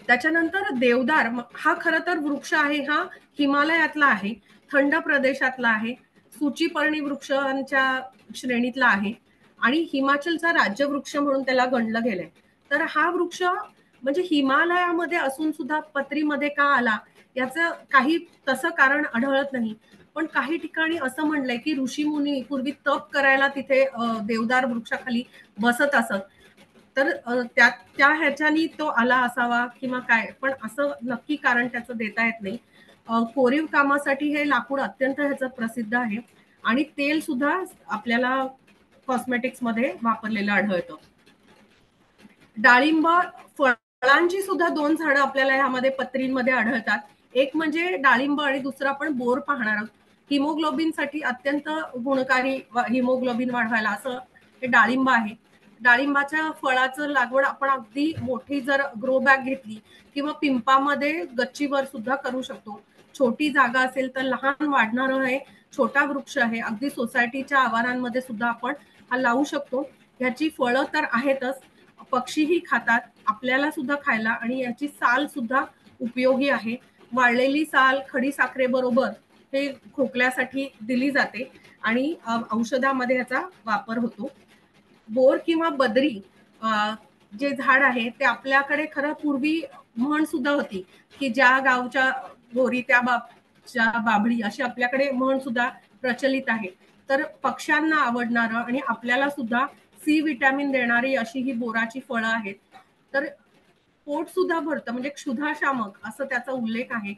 त्याच्यानंतर देवदार हा खरं तर वृक्ष आहे हा हिमालयातला आहे. थंड प्रदेशातला आहे. सूचीपर्णी वृक्षांच्या श्रेणीतला आहे आणि हिमाचलचा राज्यवृक्ष म्हणून त्याला गणलं गेलंय. तर हा वृक्ष म्हणजे हिमालयामध्ये असून सुद्धा पत्रीमध्ये का आला याचं काही तसं कारण आढळत नाही. पण काही ठिकाणी असं म्हणलंय की ऋषीमुनी पूर्वी तप करायला तिथे देवदार वृक्षाखाली बसत असत. तर त्या ह्याच्यानी तो आला असावा किंवा काय, पण असं नक्की कारण त्याचं देता येत नाही. कोरीव कामासाठी हे लाकूड अत्यंत ह्याचं प्रसिद्ध आहे आणि तेल सुद्धा आपल्याला कॉस्मेटिक्स मध्ये वापरलेलं आढळतं. डाळिंब फळांची सुद्धा 2 झाडं आपल्याला ह्यामध्ये पत्रींमध्ये आढळतात. एक म्हणजे डाळिंब आणि दुसरं आपण बोर पाहणार आहोत. हिमोग्लोबिनसाठी अत्यंत गुणकारी हिमोग्लोबिन वाढवायला असं हे डाळिंब आहे. डाळिंबाच्या फळाचं लागवड आपण अगदी मोठी जर ग्रो बॅग घेतली किंवा पिंपामध्ये गच्चीवर सुद्धा करू शकतो. छोटी जागा असेल तर लहान वाढणारं हे छोटा वृक्ष आहे. अगदी सोसायटीच्या आवारांमध्ये सुद्धा आपण हा लावू शकतो. ह्याची फळं तर आहेतच, पक्षीही खातात, आपल्याला सुद्धा खायला आणि याची साल सुद्धा उपयोगी आहे. वाळलेली साल खडीसाखरेबरोबर हे खोकल्यासाठी दिली जाते आणि औषधामध्ये याचा वापर होतो. बोर किंवा बदरी जे झाड आहे ते आपल्याकडे खरं पूर्वी म्हण सुद्धा होती, की ज्या गावच्या बोरी त्या बाभळी, अशी आपल्याकडे म्हण सुद्धा प्रचलित आहे. तर पक्ष्यांना आवडणारं आणि आपल्याला सुद्धा सी विटॅमिन देणारी अशी ही बोराची फळं आहेत. तर पोट सुद्धा भरतं, म्हणजे क्षुधाशामक असं त्याचा उल्लेख आहे.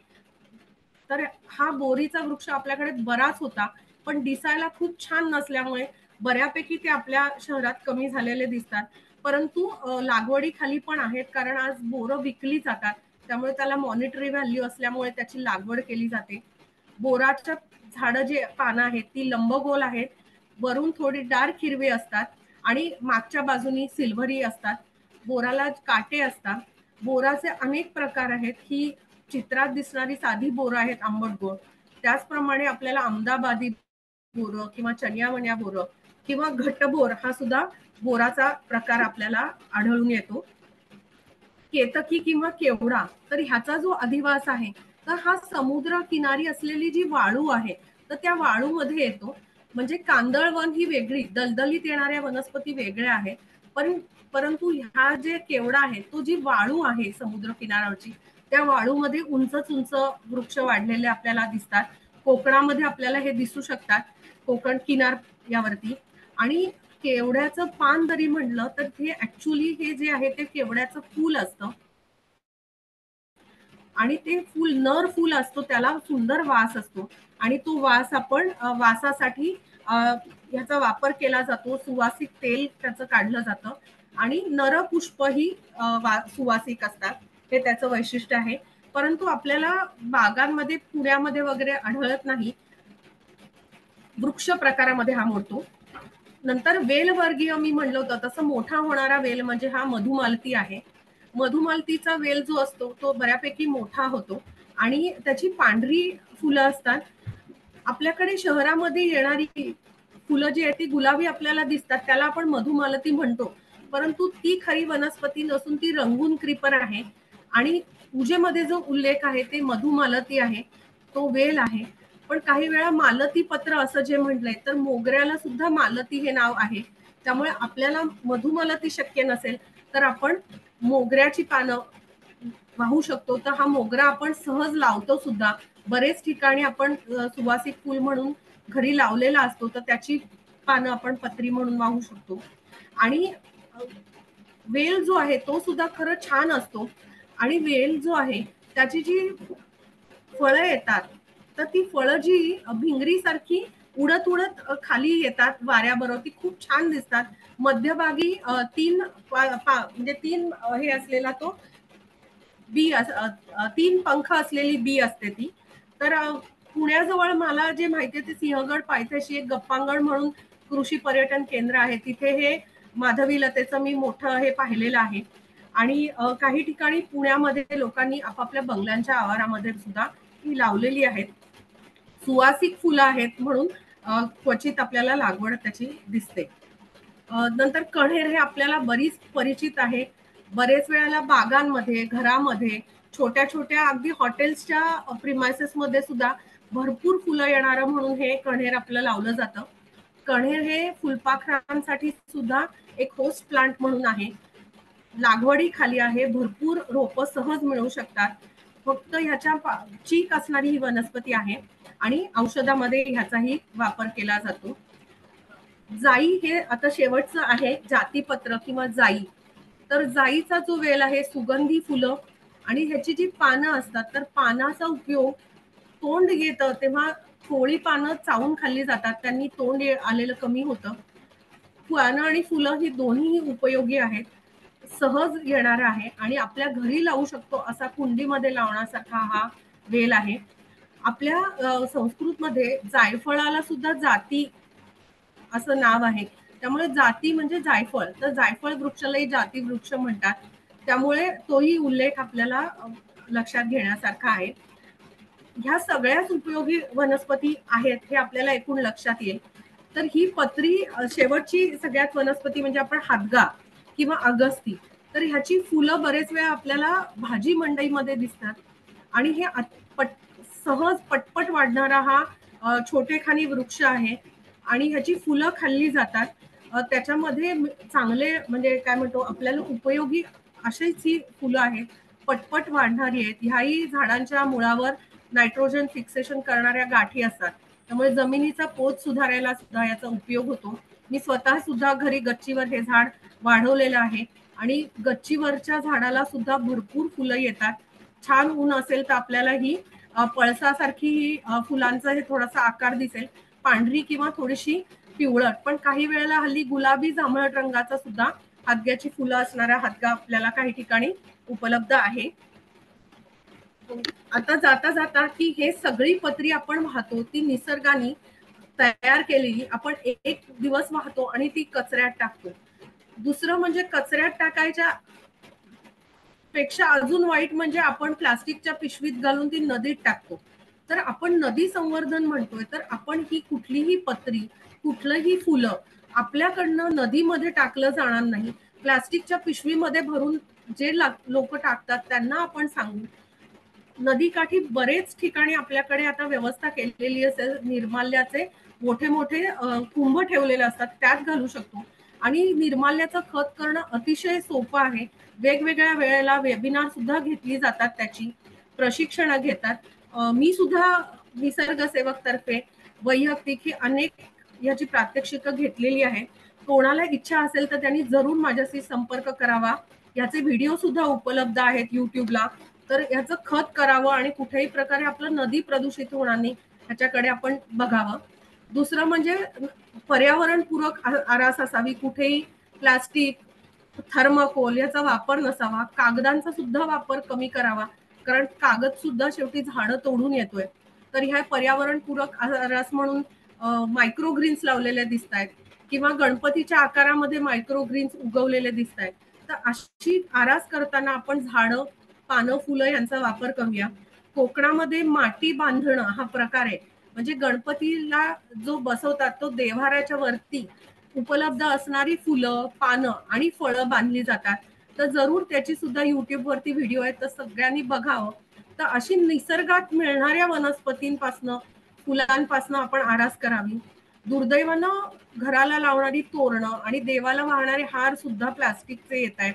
तर हा बोरीचा वृक्ष आपल्याकडे बराच होता, पण दिसायला खूप छान नसल्यामुळे बऱ्यापैकी ते आपल्या शहरात कमी झालेले दिसतात. परंतु लागवडीखाली पण आहेत, कारण आज बोरं विकली जातात. त्यामुळे त्याला मॉनिटरी व्हॅल्यू असल्यामुळे त्याची लागवड केली जाते. बोराच्या झाडं जे पानं आहेत ती लंबगोल आहेत, वरून थोडी डार्क हिरवी असतात आणि मागच्या बाजूनी सिल्व्हरी असतात. बोराला काटे असतात. बोराचे अनेक प्रकार आहेत. ही चित्रात दिसणारी साधी बोरं आहेत आंबट गोड. त्याचप्रमाणे आपल्याला अहमदाबादी बोरं किंवा चनियावण्या बोरं किंवा घट्टबोर हा सुद्धा बोराचा प्रकार आपल्याला आढळून येतो. केतकी किंवा केवडा, तर ह्याचा जो अधिवास आहे तर हा समुद्र किनारी असलेली जी वाळू आहे तर त्या वाळूमध्ये येतो. म्हणजे कांदळवन ही वेगळी, दलदलीत येणाऱ्या वनस्पती वेगळ्या आहेत. परंतु ह्या जे केवडा आहे तो जी वाळू आहे समुद्र किनाऱ्यावरची, त्या वाळूमध्ये उंच उंच वृक्ष वाढलेले आपल्याला दिसतात. कोकणामध्ये आपल्याला हे दिसू शकतात, कोकण किनार यावरती. आणि केवड्याचं पान जरी म्हणलं तर हे ऍक्च्युली हे जे आहे ते केवड्याचं फूल असतं आणि ते फूल नर फूल असतो, त्याला सुंदर वास असतो आणि तो वास आपण वासासाठी ह्याचा वापर केला जातो. सुवासिक तेल त्याचं काढलं जातं आणि नरपुष्प ही सुवासिक असतात, हे त्याचं वैशिष्ट्य आहे. परंतु आपल्याला बागांमध्ये पुण्यामध्ये वगैरे आढळत नाही. वृक्ष प्रकारामध्ये हा मोडतो. नंतर वेलवर्गीय मी म्हणलं होतं तसं मोठा होणारा वेल म्हणजे हा मधुमालती आहे. मधुमालतीचा वेल जो असतो तो बऱ्यापैकी मोठा होतो आणि त्याची पांढरी फुलं असतात. आपल्याकडे शहरामध्ये येणारी फुलं जी आहेत ती गुलाबी आपल्याला दिसतात, त्याला आपण मधुमालती म्हणतो. परंतु ती खरी वनस्पती नसून ती रंगून क्रीपर आहे आणि पूजेमध्ये जो उल्लेख आहे ते मधुमालती आहे, तो वेल आहे. पण काही वेळा मालती पत्र असं जे म्हटलंय तर मोगऱ्याला सुद्धा मालती हे नाव आहे. त्यामुळे आपल्याला मधुमालती शक्य नसेल तर आपण मोगऱ्याची पानं वाहू शकतो. तर हा मोगरा आपण सहज लावतो सुद्धा. बरेच ठिकाणी आपण सुवासिक फूल म्हणून घरी लावलेला असतो, तर त्याची पानं आपण पत्री म्हणून वाहू शकतो. आणि वेल जो आहे तो सुद्धा खरं छान असतो आणि वेल जो आहे त्याची जी फळं येतात तर ती फळं जी भिंगरीसारखी उडत उडत खाली येतात वाऱ्याबरोबर, ती खूप छान दिसतात. मध्यभागी म्हणजे तीन हे असलेला तो तीन पंख असलेली बी असते ती. तर पुण्याजवळ मला जे माहितीये ते सिंहगड पायथ्याशी एक गप्पांगण म्हणून कृषी पर्यटन केंद्र आहे. तिथे हे माधवी लतेचं मी मोठं हे पाहिलेलं आहे. आणि काही ठिकाणी पुण्यामध्ये लोकांनी आपापल्या बंगल्यांच्या आवारामध्ये सुद्धा ही लावलेली आहेत. सुवासिक फुलं आहेत म्हणून क्वचित आपल्याला लागवड त्याची दिसते. नंतर कण्हेर हे आपल्याला बरीच परिचित आहे. बरेच वेळेला बागांमध्ये, घरामध्ये, छोट्या छोट्या अगदी हॉटेल्सच्या प्रिमायसेस मध्ये सुद्धा भरपूर फुलं येणारं म्हणून हे कण्हेर आपलं लावलं जातं. कण्हेर हे फुलपाखरांसाठी सुद्धा एक होस्ट प्लांट म्हणून आहे. लागवडी खाली आहे, भरपूर रोपं सहज मिळू शकतात. फक्त ह्याच्या चीक असणारी ही वनस्पती आहे आणि औषधामध्ये ह्याचाही वापर केला जातो. जाई हे आता शेवटचं आहे, जातीपत्र किंवा जाई. तर जाईचा जो वेल आहे सुगंधी फुलं आणि ह्याची जी पानं असतात तर पानाचा उपयोग तोंड येतं तेव्हा कोळी पानं चावून खाल्ली जातात, त्यांनी तोंड आलेलं कमी होतं. पानं आणि फुलं ही दोन्ही उपयोगी आहेत. सहज येणार आहे आणि आपल्या घरी लावू शकतो असा कुंडीमध्ये लावण्यासारखा हा वेल आहे. आपल्या संस्कृतमध्ये जायफळाला सुद्धा जाती असं नाव आहे. त्यामुळे जाती म्हणजे जायफळ, तर जायफळ वृक्षालाही जाती वृक्ष म्हणतात. त्यामुळे तोही उल्लेख आपल्याला लक्षात घेण्यासारखा आहे. ह्या सगळ्याच उपयोगी वनस्पती आहेत हे आपल्याला एकूण लक्षात येईल. तर ही पत्री शेवटची सगळ्यात वनस्पती म्हणजे आपण हादगा किंवा अगस्ती. तर ह्याची फुलं बरेच वेळा आपल्याला भाजी मंडईमध्ये दिसतात आणि हे सहज पटपट वाढणारा हा छोटेखानी वृक्ष आहे आणि ह्याची फुलं खाल्ली जातात. त्याच्यामध्ये चांगले म्हणजे काय म्हणतो आपल्याला उपयोगी अशीच ही फुलं आहेत. पटपट वाढणारी आहेत. ह्याही झाडांच्या मुळावर नायट्रोजन फिक्सेशन करणाऱ्या गाठी असतात. त्यामुळे जमिनीचा पोत सुधारायला सुद्धा याचा उपयोग होतो. मी स्वतः सुद्धा घरी गच्चीवर हे झाड वाढवलेलं आहे आणि गच्चीवरच्या झाडाला सुद्धा भरपूर फुलं येतात. छान ऊन असेल तर आपल्याला ही पळसासारखी ही फुलांचा हे थोडासा आकार दिसेल, पांढरी किंवा थोडीशी पिवळट, पण काही वेळेला हल्ली गुलाबी जांभळट रंगाचा सुद्धा हादग्याची फुलं असणाऱ्या हादगा आपल्याला काही ठिकाणी उपलब्ध आहे. आता जाता जाता की हे सगळी पत्री आपण वाहतो ती निसर्गाने तयार केलेली आपण एक दिवस वाहतो आणि ती कचऱ्यात टाकतो. दुसरं म्हणजे कचऱ्यात टाकायच्या पेक्षा अजून वाईट म्हणजे आपण प्लास्टिकच्या पिशवीत घालून ती नदीत टाकतो. तर आपण नदी संवर्धन म्हणतोय तर आपण ही कुठलीही पत्री, कुठलंही फुलं आपल्याकडनं नदीमध्ये टाकलं जाणार नाही. प्लास्टिकच्या पिशवीमध्ये भरून जे लोक टाकतात त्यांना आपण सांगू. नदीकाठी बरेच ठिकाणी आपल्याकडे आता व्यवस्था केलेली असेल, निर्माल्याचे मोठे मोठे कुंभ ठेवलेले असतात, त्यात घालू शकतो. आणि निर्माल्याचं खत करणं अतिशय सोपं आहे. वेगवेगळ्या वेळेला वेबिनार सुद्धा घेतली जातात, त्याची प्रशिक्षण घेतात. मी सुद्धा निसर्ग सेवक तर्फे वैयक्तिक ही अनेक याची प्रात्यक्षिक घेतलेली आहे. कोणाला इच्छा असेल तर त्यांनी जरूर माझ्याशी संपर्क करावा. याचे व्हिडिओ सुद्धा उपलब्ध आहेत युट्यूबला. तर याचं खत करावं आणि कुठेही प्रकारे आपलं नदी प्रदूषित होणार नाही ह्याच्याकडे आपण बघावं. दुसरं म्हणजे पर्यावरणपूरक आरास असावी. कुठेही प्लास्टिक, थर्माकोल याचा वापर नसावा. कागदांचा सुद्धा वापर कमी करावा, कारण कागद सुद्धा शेवटी झाडं तोडून येतोय. तर ह्या पर्यावरणपूरक आरास म्हणून मायक्रोग्रीन्स लावलेले दिसत आहेत किंवा गणपतीच्या आकारामध्ये मायक्रोग्रीन्स उगवलेले दिसत आहेत. तर अशी आरास करताना आपण झाडं, पानं, फुलं यांचा वापर करूया. कोकणामध्ये माती बांधणं हा प्रकार आहे. म्हणजे गणपतीला जो बसवतात तो देव्हाऱ्याच्या वरती उपलब्ध असणारी फुलं, पानं आणि फळं बांधली जातात. तर जरूर त्याची सुद्धा YouTube वरती व्हिडिओ आहेत, तर सगळ्यांनी बघावं. तर अशी निसर्गात मिळणाऱ्या वनस्पतींपासनं, फुलांपासनं आपण आरास करावी. दुर्दैवानं घराला लावणारी तोरणं आणि देवाला वाहणारे हार सुद्धा प्लास्टिकचे येत आहेत.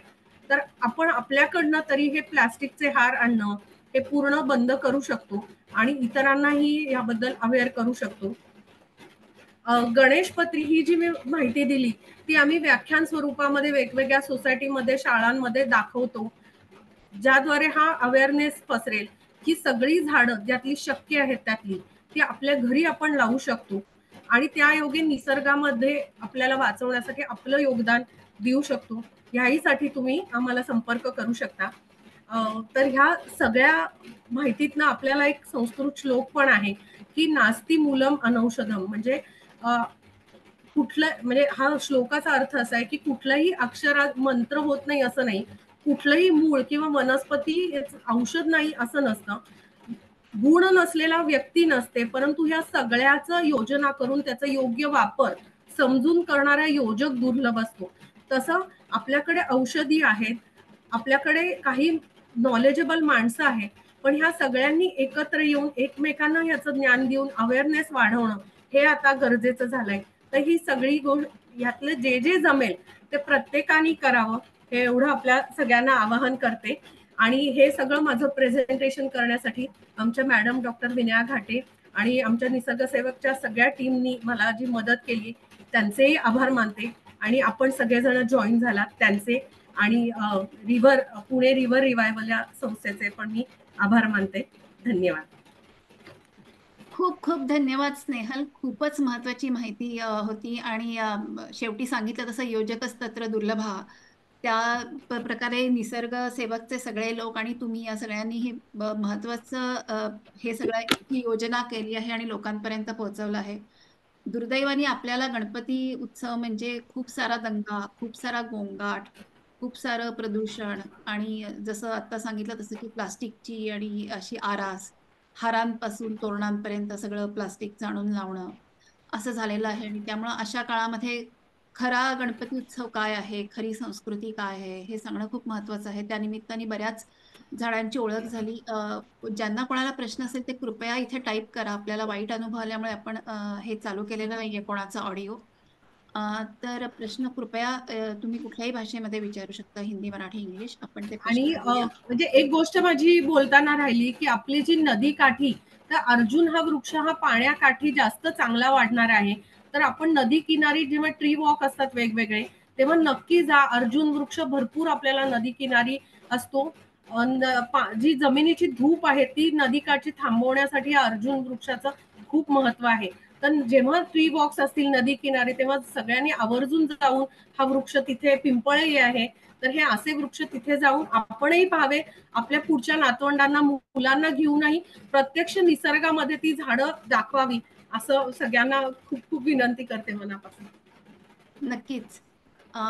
तर आपण आपल्याकडनं तरी हे प्लास्टिकचे हार आणणं हे पूर्ण बंद करू शकतो आणि इतरांनाही याबद्दल अवेअर करू शकतो. गणेशपत्री ही जी मी माहिती दिली ती आम्ही व्याख्यान स्वरूपामध्ये वेगवेगळ्या सोसायटीमध्ये, शाळांमध्ये दाखवतो, ज्याद्वारे हा अवेअरनेस पसरेल की सगळी झाडं ज्यातली शक्य आहेत त्यातली ती आपल्या घरी आपण लावू शकतो आणि त्यायोगे निसर्गामध्ये आपल्याला वाचवण्यासाठी आपलं योगदान देऊ शकतो. ह्याहीसाठी तुम्ही आम्हाला संपर्क करू शकता. तर ह्या सगळ्या माहितीतनं आपल्याला एक संस्कृत श्लोक पण आहे की नास्ति मूलम अनौषधम, म्हणजे कुठलं, म्हणजे हा श्लोकाचा अर्थ असा आहे की कुठलंही अक्षरात मंत्र होत नाही असं नाही, कुठलंही मूळ किंवा वनस्पती औषध नाही असं नसतं, गुण नसलेला व्यक्ती नसते, परंतु ह्या सगळ्याचं योजना करून त्याचा योग्य वापर समजून करणारा योजक दुर्लभ असतो. तसं आपल्याकडे औषधी आहेत, आपल्याकडे काही नॉलेजेबल माणसं आहेत, पण ह्या सगळ्यांनी एकत्र येऊन एकमेकांना ह्याचं ज्ञान देऊन अवेअरनेस वाढवणं हे आता गरजेचं झालंय. तर ही सगळी गोष्ट यातलं जे जे जमेल ते प्रत्येकाने करावं हे एवढं आपल्या सगळ्यांना आवाहन करते. आणि हे सगळं माझं प्रेझेंटेशन करण्यासाठी आमच्या मॅडम डॉक्टर विनया घाटे आणि आमच्या निसर्ग सेवकच्या सगळ्या टीमनी मला जी मदत केली त्यांचेही आभार मानते आणि आपण सगळेजण जॉईन झालात त्यांचे आणि पुणे रिव्हर रिवायवल या संस्थेचे पण मी आभार मानते. धन्यवाद. खूप खूप धन्यवाद स्नेहल. खूपच महत्वाची माहिती होती आणि शेवटी सांगितलं तसं योजकच तत्र दुर्लभ. त्या प्रकारे निसर्ग सेवकचे सगळे लोक आणि तुम्ही या सगळ्यांनी हे महत्वाचं हे सगळं ही योजना केली आहे आणि लोकांपर्यंत पोहोचवलं आहे. दुर्दैवाने आपल्याला गणपती उत्सव म्हणजे खूप सारा दंगा, खूप सारा गोंगाट, खूप सारं प्रदूषण आणि जसं आता सांगितलं तसं की प्लास्टिकची आणि अशी आरास, हारांपासून तोरणांपर्यंत सगळं प्लास्टिक आणून लावणं असं झालेलं आहे आणि त्यामुळं अशा काळामध्ये खरा गणपती उत्सव काय आहे, खरी संस्कृती काय आहे हे सांगणं खूप महत्वाचं आहे. त्या निमित्ताने बऱ्याच झाडांची ओळख झाली. ज्यांना कोणाला प्रश्न असेल ते कृपया इथे टाईप करा. आपल्याला वाईट अनुभव आल्यामुळे आपण हे चालू केलेलं नाहीये कोणाचा ऑडिओ. तर प्रश्न कृपया तुम्ही कुठल्याही भाषेमध्ये विचारू शकता, हिंदी, मराठी, इंग्लिश. आपण ते आणि प्रश्न घेऊया. म्हणजे एक गोष्ट माझी बोलताना राहिली, की आपली जी नदी काठी, तर अर्जुन हा वृक्ष हा पाण्याकाठी जास्त चांगला वाढणार आहे. तर आपण नदी किनारी जेव्हा ट्री वॉक असतात वेगवेगळे, तेव्हा नक्की जा. अर्जुन वृक्ष भरपूर आपल्याला नदी किनारी असतो. जी जमिनीची धूप आहे ती नदीकाठी थांबवण्यासाठी या अर्जुन वृक्षाचं खूप महत्व आहे. तर जेव्हा ट्री वॉक्स असतील नदी किनारी, तेव्हा सगळ्यांनी आवर्जून जाऊन हा वृक्ष, तिथे पिंपळही आहे, तर हे असे वृक्ष तिथे जाऊन आपणही पाहावे. आपल्या पुढच्या नातवंडांना, मुलांना घेऊनही प्रत्यक्ष निसर्गामध्ये ती झाडं दाखवावी, असं सगळ्यांना खूप खूप विनंती करते मनापासून. नक्कीच. अ,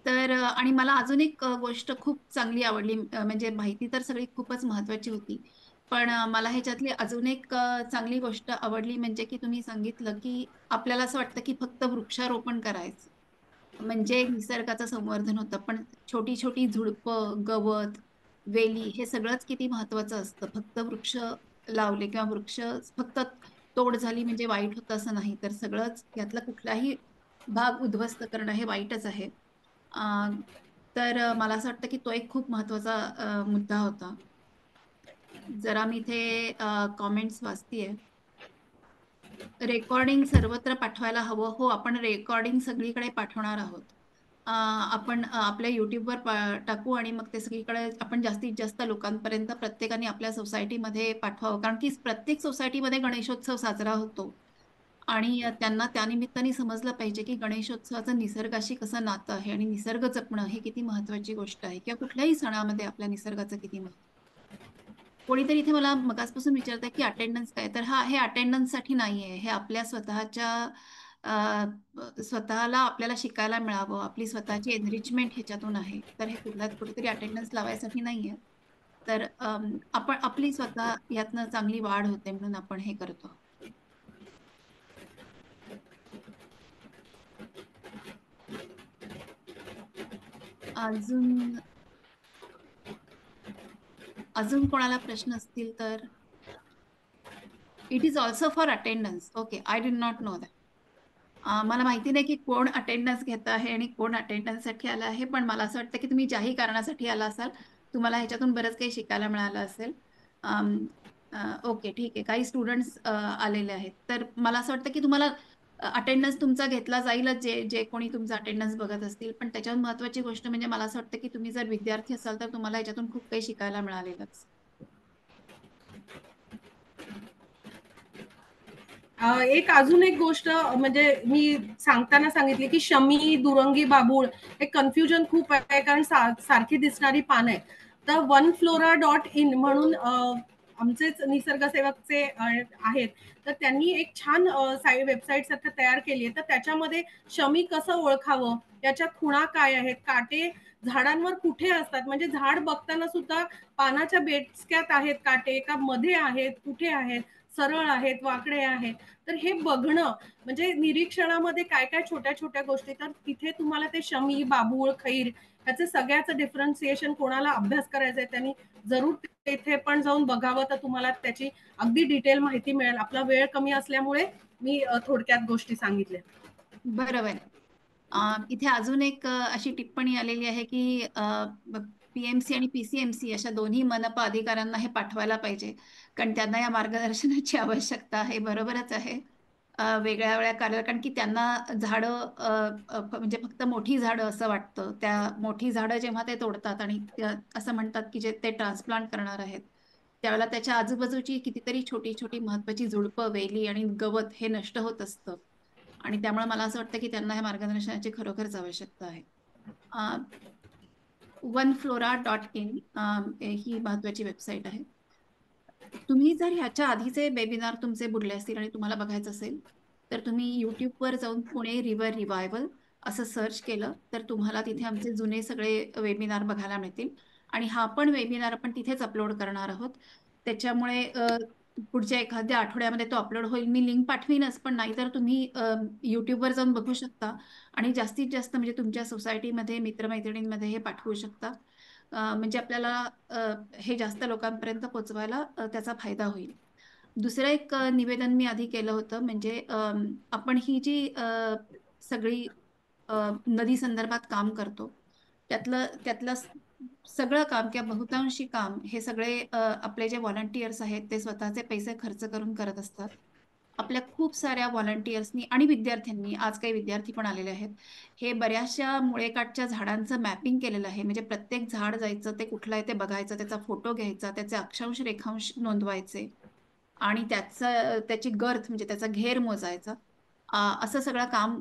तर आणि मला अजून एक गोष्ट खूप चांगली आवडली. म्हणजे माहिती तर सगळी खूपच महत्वाची होती. पण मला ह्याच्यातली अजून एक चांगली गोष्ट आवडली म्हणजे की तुम्ही सांगितलं की आपल्याला असं वाटतं की फक्त वृक्षारोपण करायचं. म्हणजे निसर्गाचं संवर्धन होतं. पण छोटी छोटी झुडपं, गवत, वेली हे सगळंच किती महत्वाचं असतं. फक्त वृक्ष लावले किंवा वृक्ष फक्त तोड झाली म्हणजे वाईट होतं असं नाही. तर सगळंच यातला कुठलाही भाग उद्ध्वस्त करणं हे वाईटच आहे. अ, तर मला असं वाटतं की तो एक खूप महत्वाचा मुद्दा होता. जरा मी इथे कॉमेंट्स वाचतीये. रेकॉर्डिंग सर्वत्र पाठवायला हवं. हो, आपण रेकॉर्डिंग सगळीकडे पाठवणार आहोत. आपण आपल्या YouTubeवर टाकू आणि मग ते सगळीकडे आपण जास्तीत जास्त लोकांपर्यंत प्रत्येकाने आपल्या सोसायटीमध्ये पाठवावं. कारण की प्रत्येक सोसायटीमध्ये गणेशोत्सव साजरा होतो. आणि त्यांना त्यानिमित्ताने समजलं पाहिजे की गणेशोत्सवाचं निसर्गाशी कसं नातं आहे आणि निसर्ग जपणं हे किती महत्वाची गोष्ट आहे किंवा कुठल्याही सणामध्ये आपल्या निसर्गाचं किती महत्व. कोणीतरी इथे मला मगासपासून विचारतंय की अटेंडन्स काय? तर हे अटेंडन्ससाठी नाहीये. हे आपल्या स्वतःच्या स्वतःला आपल्याला शिकायला मिळावं. आपली स्वतःची एनरिचमेंट ह्याच्यातून आहे. तर हे कुठेतरी अटेंडन्स लावायसाठी नाहीये. तर आपण आपली स्वतः यातनं चांगली वाढ होते म्हणून आपण हे करतो. अजून अजून कोणाला प्रश्न असतील तर it is also for attendance. Okay, I did not know that. मला माहिती नाही की कोण अटेंडन्स घेत आहे आणि कोण अटेंडन्ससाठी आला आहे, पण मला असं वाटतं की तुम्ही ज्याही कारणासाठी आला असाल, तुम्हाला ह्याच्यातून बरंच काही शिकायला मिळालं असेल. ओके, ठीक आहे. काही स्टुडंट्स आलेले आहेत. तर मला असं वाटतं की तुम्हाला अटेंडन्स तुमचा घेतला जाईलच, जे जे कोणी तुमचा अटेंडन्स बघत असतील. पण त्याच्यावर महत्त्वाची गोष्ट म्हणजे मला असं वाटतं की तुम्ही जर विद्यार्थी असाल, तर तुम्हाला ह्याच्यातून खूप काही शिकायला मिळालेलंच. एक अजून एक गोष्ट म्हणजे मी सांगताना सांगितली, की शमी, दुरंगी बाबूळ हे कन्फ्युजन खूप आहे, कारण सारखी दिसणारी पानं आहेत. तर oneflora.in म्हणून आमचेच निसर्गसेवकचे आहेत. तर त्यांनी एक छान वेबसाईट सारखं तयार केली आहे. तर त्याच्यामध्ये शमी कसं ओळखावं, त्याच्या खुणा काय आहेत, काटे झाडांवर कुठे असतात, म्हणजे झाड बघताना सुद्धा पानाच्या बेचक्यात आहेत काटे, का मध्ये आहेत, कुठे आहेत, सरळ आहेत, वाकडे आहेत. तर हे बघणं म्हणजे निरीक्षणामध्ये काय काय छोट्या छोट्या गोष्टी, तर तिथे तुम्हाला ते शमी, बाबूळ, खैर ह्याचे सगळ्याचं डिफरन्सिएशन, कोणाला अभ्यास करायचा आहे त्यांनी जरूर तिथे पण जाऊन बघावं, तर तुम्हाला त्याची अगदी डिटेल माहिती मिळेल. आपला वेळ कमी असल्यामुळे मी थोडक्यात गोष्टी सांगितल्या. बरोबर. इथे अजून एक अशी टिप्पणी आलेली आहे की पीएमसी आणि पीसीएमसी अशा दोन्ही मनपा अधिकाऱ्यांना हे पाठवायला पाहिजे, कारण त्यांना या मार्गदर्शनाची आवश्यकता आहे. बरोबरच आहे. वेगळ्या वेगळ्या कार्य, कारण की त्यांना झाडं म्हणजे फक्त मोठी झाडं असं वाटतं. त्या मोठी झाडं जेव्हा ते तोडतात आणि असं म्हणतात की जे ते ट्रान्सप्लांट करणार आहेत, त्यावेळेला त्याच्या आजूबाजूची कितीतरी छोटी छोटी महत्वाची झुडपं, वेली आणि गवत हे नष्ट होत असतं. आणि त्यामुळे मला असं वाटतं की त्यांना ह्या मार्गदर्शनाची खरोखरच आवश्यकता आहे. oneflora.in ही महत्वाची वेबसाईट आहे. तुम्ही जर ह्याच्या आधीचे वेबिनार तुमचे बुडले असतील आणि तुम्हाला बघायचं असेल, तर तुम्ही YouTubeवर जाऊन पुणे रिव्हर रिवायवल असं सर्च केलं तर तुम्हाला तिथे आमचे जुने सगळे वेबिनार बघायला मिळतील. आणि हा पण वेबिनार आपण तिथेच अपलोड करणार आहोत. त्याच्यामुळे पुढच्या एखाद्या आठवड्यामध्ये तो अपलोड होईल. मी लिंक पाठवीनच, पण नाहीतर तुम्ही YouTubeवर जाऊन बघू शकता आणि जास्तीत जास्त म्हणजे तुमच्या सोसायटीमध्ये, मित्रमैत्रिणींमध्ये हे पाठवू शकता. म्हणजे आपल्याला हे जास्त लोकांपर्यंत पोहोचवायला त्याचा फायदा होईल. दुसरं एक निवेदन मी आधी केलं होतं म्हणजे आपण ही जी सगळी नदी संदर्भात काम करतो त्यातलं सगळं काम किंवा बहुतांशी काम हे सगळे आपले जे व्हॉलंटियर्स आहेत ते स्वतःचे पैसे खर्च करून करत असतात. आपल्या खूप साऱ्या व्हॉलंटियर्सनी आणि विद्यार्थ्यांनी, आज काही विद्यार्थी पण आलेले आहेत, हे बऱ्याचशा मुळेकाठच्या झाडांचं मॅपिंग केलेलं आहे. म्हणजे प्रत्येक झाड जायचं, ते कुठलं आहे ते बघायचं, त्याचा फोटो घ्यायचा, त्याचे अक्षांश रेखांश नोंदवायचे आणि त्याची गर्थ म्हणजे त्याचा घेर मोजायचा. असं सगळं काम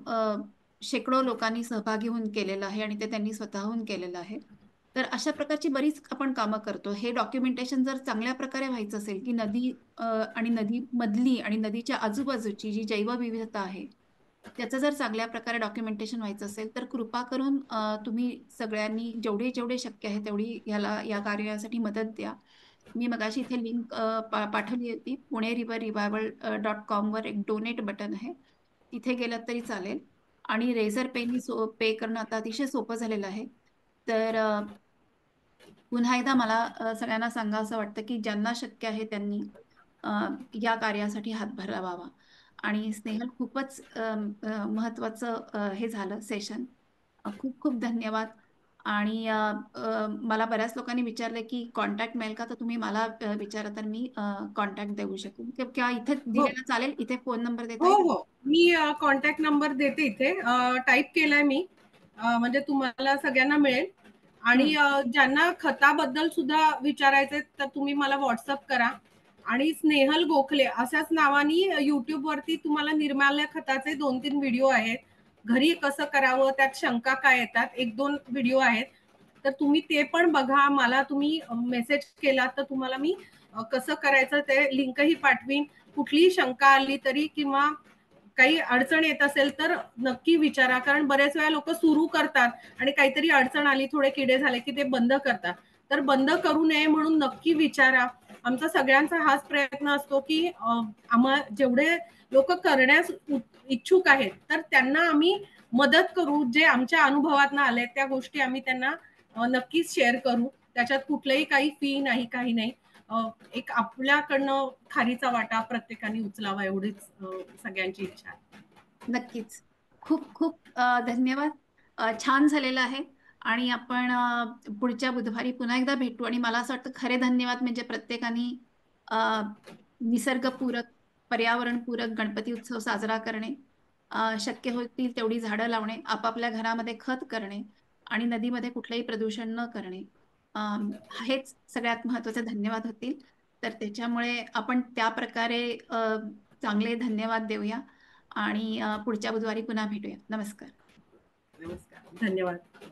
शेकडो लोकांनी सहभागी होऊन केलेलं आहे आणि ते त्यांनी स्वतःहून केलेलं आहे. तर अशा प्रकारची बरीच आपण कामं करतो. हे डॉक्युमेंटेशन जर चांगल्या प्रकारे व्हायचं असेल, की नदी आणि नदीमधली आणि नदीच्या आजूबाजूची जी जैवविविधता आहे, त्याचं जर चांगल्या प्रकारे डॉक्युमेंटेशन व्हायचं असेल, तर कृपा करून तुम्ही सगळ्यांनी जेवढे जेवढे शक्य आहे तेवढी या कार्यासाठी मदत द्या. मी मगाशी इथे लिंक पाठवली होती. पुणे रिव्हर रिवायवल .com वर एक डोनेट बटन आहे. तिथे गेलात तरी चालेल. आणि रेझर पेनी पे करणं आता अतिशय सोपं झालेलं आहे. तर पुन्हा एकदा मला सगळ्यांना सांगावसं वाटतं की ज्यांना शक्य आहे त्यांनी अ, या कार्यासाठी हातभार लावावा. आणि स्नेहल खूपच महत्वाचं हे झालं सेशन. खूप खूप धन्यवाद. आणि मला बऱ्याच लोकांनी विचारलं की कॉन्टॅक्ट मिळेल का, तर तुम्ही मला विचारा तर मी कॉन्टॅक्ट देऊ शकेन किंवा इथे हो, दिलेला चालेल, इथे फोन नंबर देता हो, येईल. हो. मी कॉन्टॅक्ट नंबर देते इथे. टाइप केलाय मी. म्हणजे तुम्हाला सगळ्यांना मिळेल. आणि हं. ज्यांना खताबद्दल सुद्धा विचारायचंय, तर तुम्ही मला WhatsApp करा. आणि स्नेहल गोखले अशाच नावानी YouTubeवरती तुम्हाला निर्माल्य खताचे 2-3 व्हिडिओ आहेत. घरी कसं करावं, त्यात शंका काय येतात, 1-2 व्हिडिओ आहेत. तर तुम्ही ते पण बघा. मला तुम्ही मेसेज केला तर तुम्हाला मी कसं करायचं ते लिंकही पाठवीन. कुठलीही शंका आली तरी किंवा काही अडचण येत असेल तर नक्की विचारा. कारण बऱ्याच वेळा लोकं सुरू करतात आणि काहीतरी अडचण आली, थोडे किडे झाले की ते बंद करतात. तर बंद करू नये म्हणून नक्की विचारा. आमचा सगळ्यांचा हाच प्रयत्न असतो की जेवढे लोकं करण्यास इच्छुक आहेत, तर त्यांना आम्ही मदत करू. जे आमच्या अनुभवातनं आले त्या गोष्टी आम्ही त्यांना नक्कीच शेअर करू. त्याच्यात कुठलंही काही फी नाही, काही नाही. एक आपल्याकडनं खारीचा वाटा प्रत्येकाने उचलावा एवढीच सगळ्यांची इच्छा आहे. नक्कीच. खूप खूप धन्यवाद. छान झालेलं आहे. आणि आपण पुढच्या बुधवारी पुन्हा एकदा भेटू. आणि मला असं वाटतं खरे धन्यवाद म्हणजे प्रत्येकाने अ, निसर्गपूरक, पर्यावरणपूरक गणपती उत्सव साजरा करणे, शक्य होतील तेवढी झाडं लावणे, आपापल्या घरामध्ये खत करणे आणि नदीमध्ये कुठलंही प्रदूषण न करणे, हेच सगळ्यात महत्त्वाचे धन्यवाद होतील. तर त्याच्यामुळे आपण त्या प्रकारे चांगले धन्यवाद देऊया आणि पुढच्या बुधवारी पुन्हा भेटूया. नमस्कार. नमस्कार. धन्यवाद.